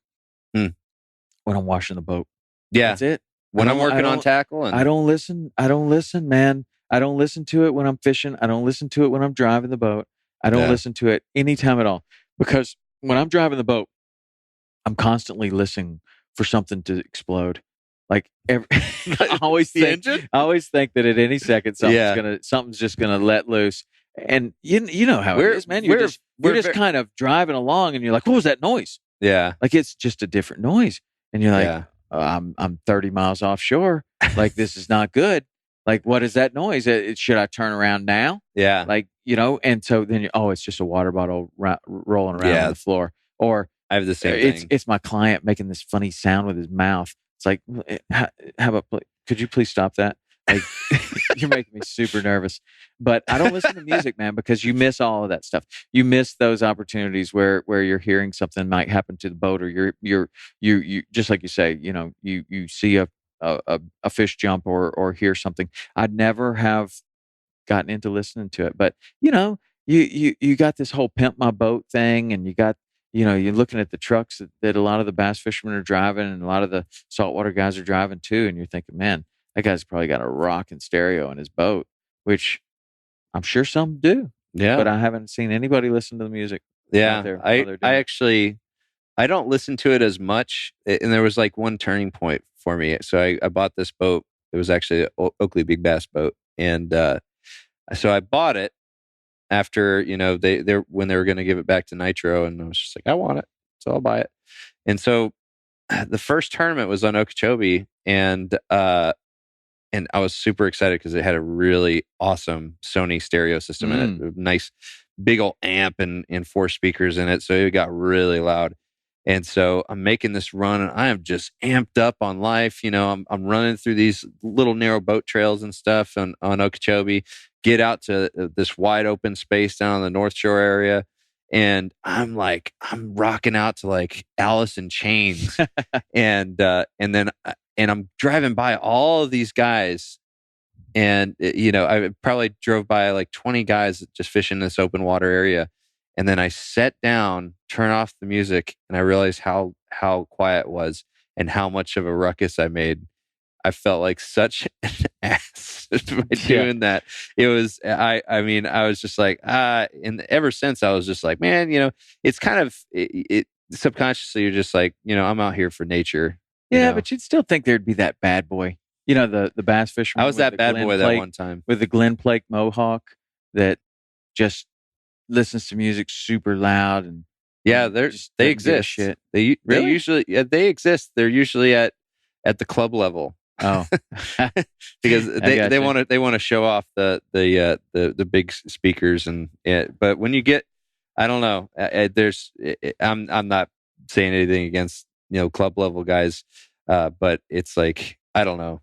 When I'm washing the boat. Yeah. That's it. When I'm working on tackle. I don't listen, man. I don't listen to it when I'm fishing. I don't listen to it when I'm driving the boat. I don't listen to it anytime at all. Because when I'm driving the boat, I'm constantly listening for something to explode. Like I always think that at any second something's just gonna let loose. And you know how it is, man. You're just kind of driving along, and you're like, "What was that noise?" Yeah, like it's just a different noise, and you're like, "I'm 30 miles offshore. Like this is not good. Like what is that noise? Should I turn around now?" Yeah, like and so then it's just a water bottle rolling around on the floor. Or I have the same thing. It's my client making this funny sound with his mouth. It's like, how about, could you please stop that? Like, you're making me super nervous. But I don't listen to music, man, because you miss all of that stuff. You miss those opportunities where you're hearing something might happen to the boat, or you just like you say, you see a fish jump or hear something. I'd never have gotten into listening to it, but you got this whole pimp my boat thing, and you got. You're looking at the trucks that a lot of the bass fishermen are driving, and a lot of the saltwater guys are driving too. And you're thinking, man, that guy's probably got a rocking stereo in his boat, which I'm sure some do. Yeah. But I haven't seen anybody listen to the music. Yeah. I don't listen to it as much. And there was like one turning point for me. So I bought this boat. It was actually an Oakley Big Bass boat. And so I bought it after, when they were going to give it back to Nitro, and I was just like, I want it, so I'll buy it. And so the first tournament was on Okeechobee, and I was super excited because it had a really awesome Sony stereo system in it, a nice big old amp and 4 speakers in it, so it got really loud. And so I'm making this run, and I am just amped up on life. I'm running through these little narrow boat trails and stuff on Okeechobee, get out to this wide open space down on the North Shore area. And I'm rocking out to like Alice in Chains. and I'm driving by all of these guys. And, I probably drove by like 20 guys just fishing this open water area. And then I sat down, turn off the music, and I realized how quiet it was and how much of a ruckus I made. I felt like such an ass by doing that. It was, I mean, I was just like, and ever since I was just like, man, it's kind of, it subconsciously you're just like, I'm out here for nature. Yeah, but you'd still think there'd be that bad boy. The bass fisherman. I was that bad boy that one time. With the Glen Plake mohawk that just listens to music super loud. And yeah, they exist. Shit. They usually, they exist. They're usually at the club level. Oh, because they want to show off the big speakers but when you get, I don't know, I'm not saying anything against club level guys, but it's like, I don't know,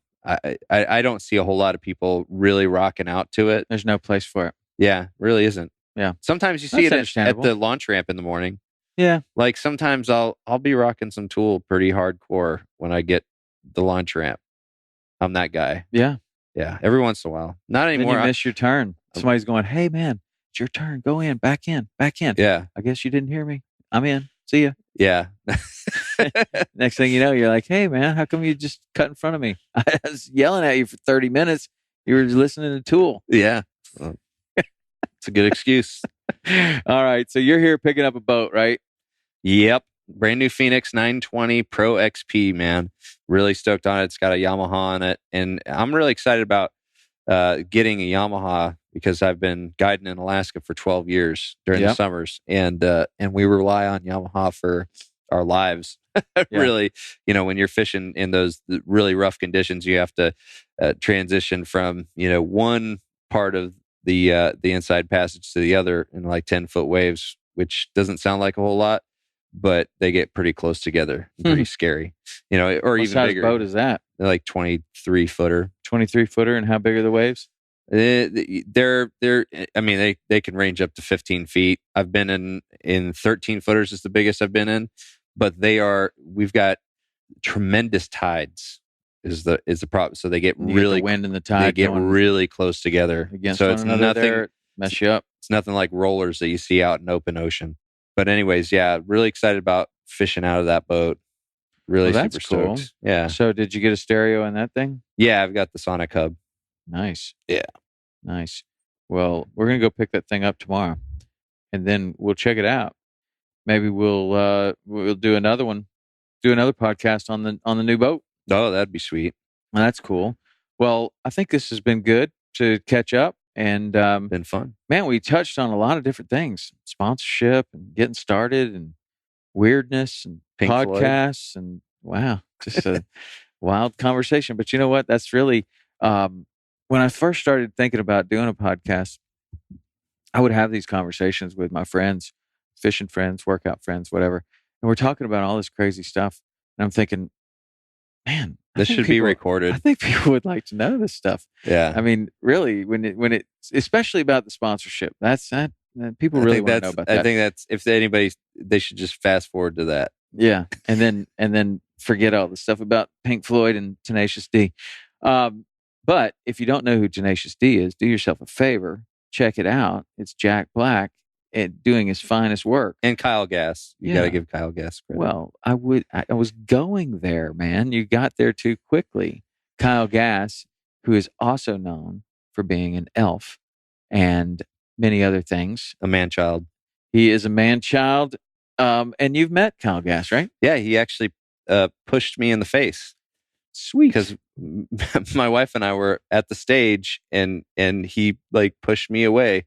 I don't see a whole lot of people really rocking out to it. There's no place for it. Yeah, really isn't. Yeah, sometimes you see it at the launch ramp in the morning. Yeah, like sometimes I'll be rocking some Tool pretty hardcore when I get the launch ramp. I'm that guy. Yeah. Every once in a while. Not anymore. Then you miss your turn. Somebody's going, "Hey, man, it's your turn. Go in, back in." Yeah. I guess you didn't hear me. I'm in. See ya. Yeah. Next thing you know, you're like, "Hey, man, how come you just cut in front of me? I was yelling at you for 30 minutes. You were listening to Tool." Yeah. Well, it's a good excuse. All right. So you're here picking up a boat, right? Yep. Brand new Phoenix 920 Pro XP, man. Really stoked on it. It's got a Yamaha on it. And I'm really excited about getting a Yamaha because I've been guiding in Alaska for 12 years during the summers. And we rely on Yamaha for our lives. Really, when you're fishing in those really rough conditions, you have to transition from, one part of the inside passage to the other in like 10-foot waves, which doesn't sound like a whole lot, but they get pretty close together. Pretty scary, or what even size bigger. Boat is that? They're like 23-footer. 23-footer, and how big are the waves? They're. I mean, they can range up to 15 feet. I've been in 13-footers is the biggest I've been in, but we've got tremendous tides. Is the problem? So they get really the wind and the tide. They get really close together. So it's nothing mess you up. It's nothing like rollers that you see out in open ocean. But anyways, yeah, really excited about fishing out of that boat. Really super cool. stoked. Yeah. So did you get a stereo in that thing? Yeah, I've got the Sonic Hub. Nice. Yeah. Nice. Well, we're going to go pick that thing up tomorrow and then we'll check it out. Maybe we'll do another one, do another podcast on the new boat. Oh, that'd be sweet. Well, that's cool. Well, I think this has been good to catch up and been fun. Man, we touched on a lot of different things, sponsorship and getting started and weirdness and Pink podcasts Floyd. And wow, just a wild conversation. But you know what? That's really, when I first started thinking about doing a podcast, I would have these conversations with my friends, fishing friends, workout friends, whatever. And we're talking about all this crazy stuff. And I'm thinking, man, this should be recorded. I think people would like to know this stuff. Yeah. I mean, really, when it, especially about the sponsorship, that's that people really want to know about that. I think that's, if anybody, they should just fast forward to that. Yeah. And then forget all the stuff about Pink Floyd and Tenacious D. But if you don't know who Tenacious D is, do yourself a favor, check it out. It's Jack Black doing his finest work. And Kyle Gass. You got to give Kyle Gass credit. Well, I was going there, man. You got there too quickly. Kyle Gass, who is also known for being an elf and many other things. A man-child. He is a man-child. And you've met Kyle Gass, right? Yeah, he actually pushed me in the face. Sweet. Because my wife and I were at the stage and he like pushed me away.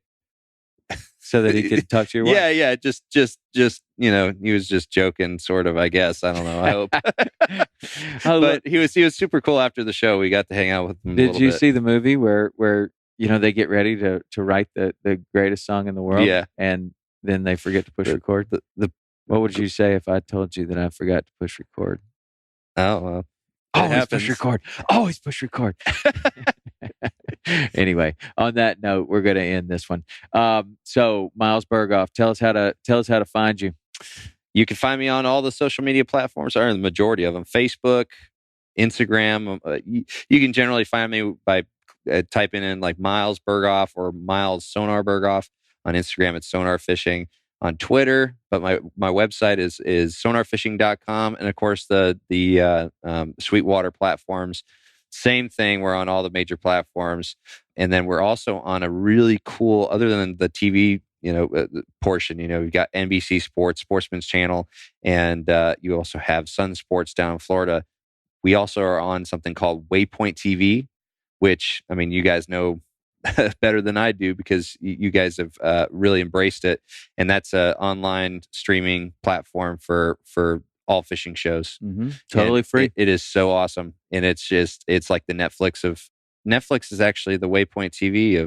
So that he could talk to your wife? Yeah. Just, he was just joking, sort of, I guess. I don't know. I hope. But he was super cool after the show. We got to hang out with him. Did you see the movie where they get ready to write the greatest song in the world? Yeah. And then they forget to push record? What would you say if I told you that I forgot to push record? Oh, well. Always push record. Always push record. Anyway, on that note, we're going to end this one. So Miles Burghoff, tell us how to find you. You can find me on all the social media platforms, or the majority of them: Facebook, Instagram. You can generally find me by typing in like Miles Burghoff or Miles Sonar Burghoff. On Instagram, it's Sonar Fishing. On Twitter, but my website is sonarfishing.com, and of course the Sweetwater platforms. Same thing. We're on all the major platforms, and then we're also on a really cool, other than the TV portion. We've got NBC Sports, Sportsman's Channel, and you also have Sun Sports down in Florida. We also are on something called Waypoint TV, which, I mean, you guys know better than I do because you guys have really embraced it. And that's an online streaming platform for all fishing shows. Mm-hmm. Totally free. It is so awesome. And it's like the Netflix is actually the Waypoint TV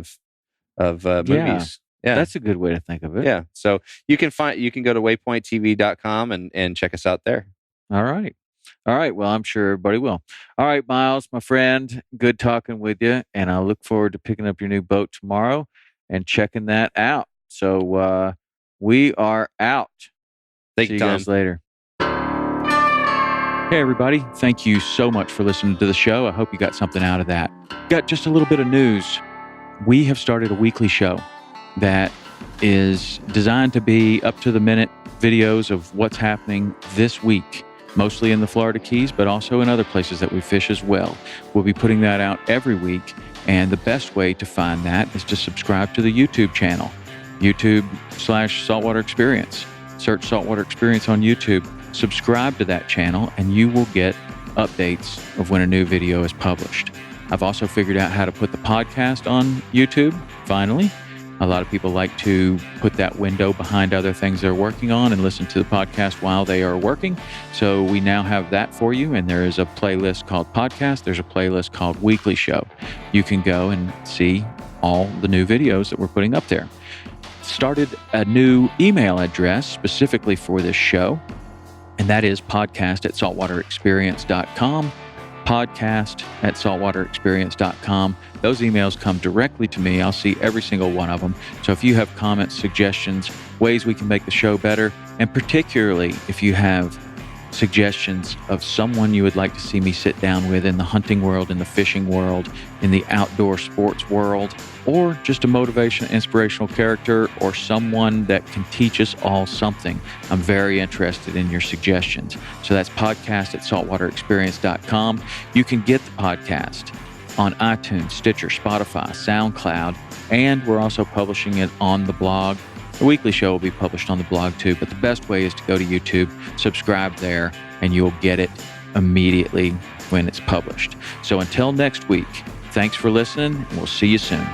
of movies. Yeah. That's a good way to think of it. Yeah. So you can go to waypointtv.com and check us out there. All right. Well, I'm sure everybody will. All right, Miles, my friend, good talking with you. And I look forward to picking up your new boat tomorrow and checking that out. So we are out. Thank See you Tom. Guys later. Hey, everybody. Thank you so much for listening to the show. I hope you got something out of that. Got just a little bit of news. We have started a weekly show that is designed to be up-to-the-minute videos of what's happening this week, mostly in the Florida Keys, but also in other places that we fish as well. We'll be putting that out every week, and the best way to find that is to subscribe to the YouTube channel, YouTube/Saltwater Experience. Search Saltwater Experience on YouTube, subscribe to that channel, and you will get updates of when a new video is published. I've also figured out how to put the podcast on YouTube, finally. A lot of people like to put that window behind other things they're working on and listen to the podcast while they are working. So we now have that for you. And there is a playlist called Podcast. There's a playlist called Weekly Show. You can go and see all the new videos that we're putting up there. Started a new email address specifically for this show, and that is podcast@saltwaterexperience.com. podcast@saltwaterexperience.com. Those emails come directly to me. I'll see every single one of them. So if you have comments, suggestions, ways we can make the show better, and particularly if you have suggestions of someone you would like to see me sit down with in the hunting world, in the fishing world, in the outdoor sports world, or just a motivation, inspirational character, or someone that can teach us all something, I'm very interested in your suggestions. So that's podcast@saltwaterexperience.com. You can get the podcast on iTunes, Stitcher, Spotify, SoundCloud, and we're also publishing it on the blog. The weekly show will be published on the blog too, but the best way is to go to YouTube, subscribe there, and you'll get it immediately when it's published. So until next week, thanks for listening, and we'll see you soon.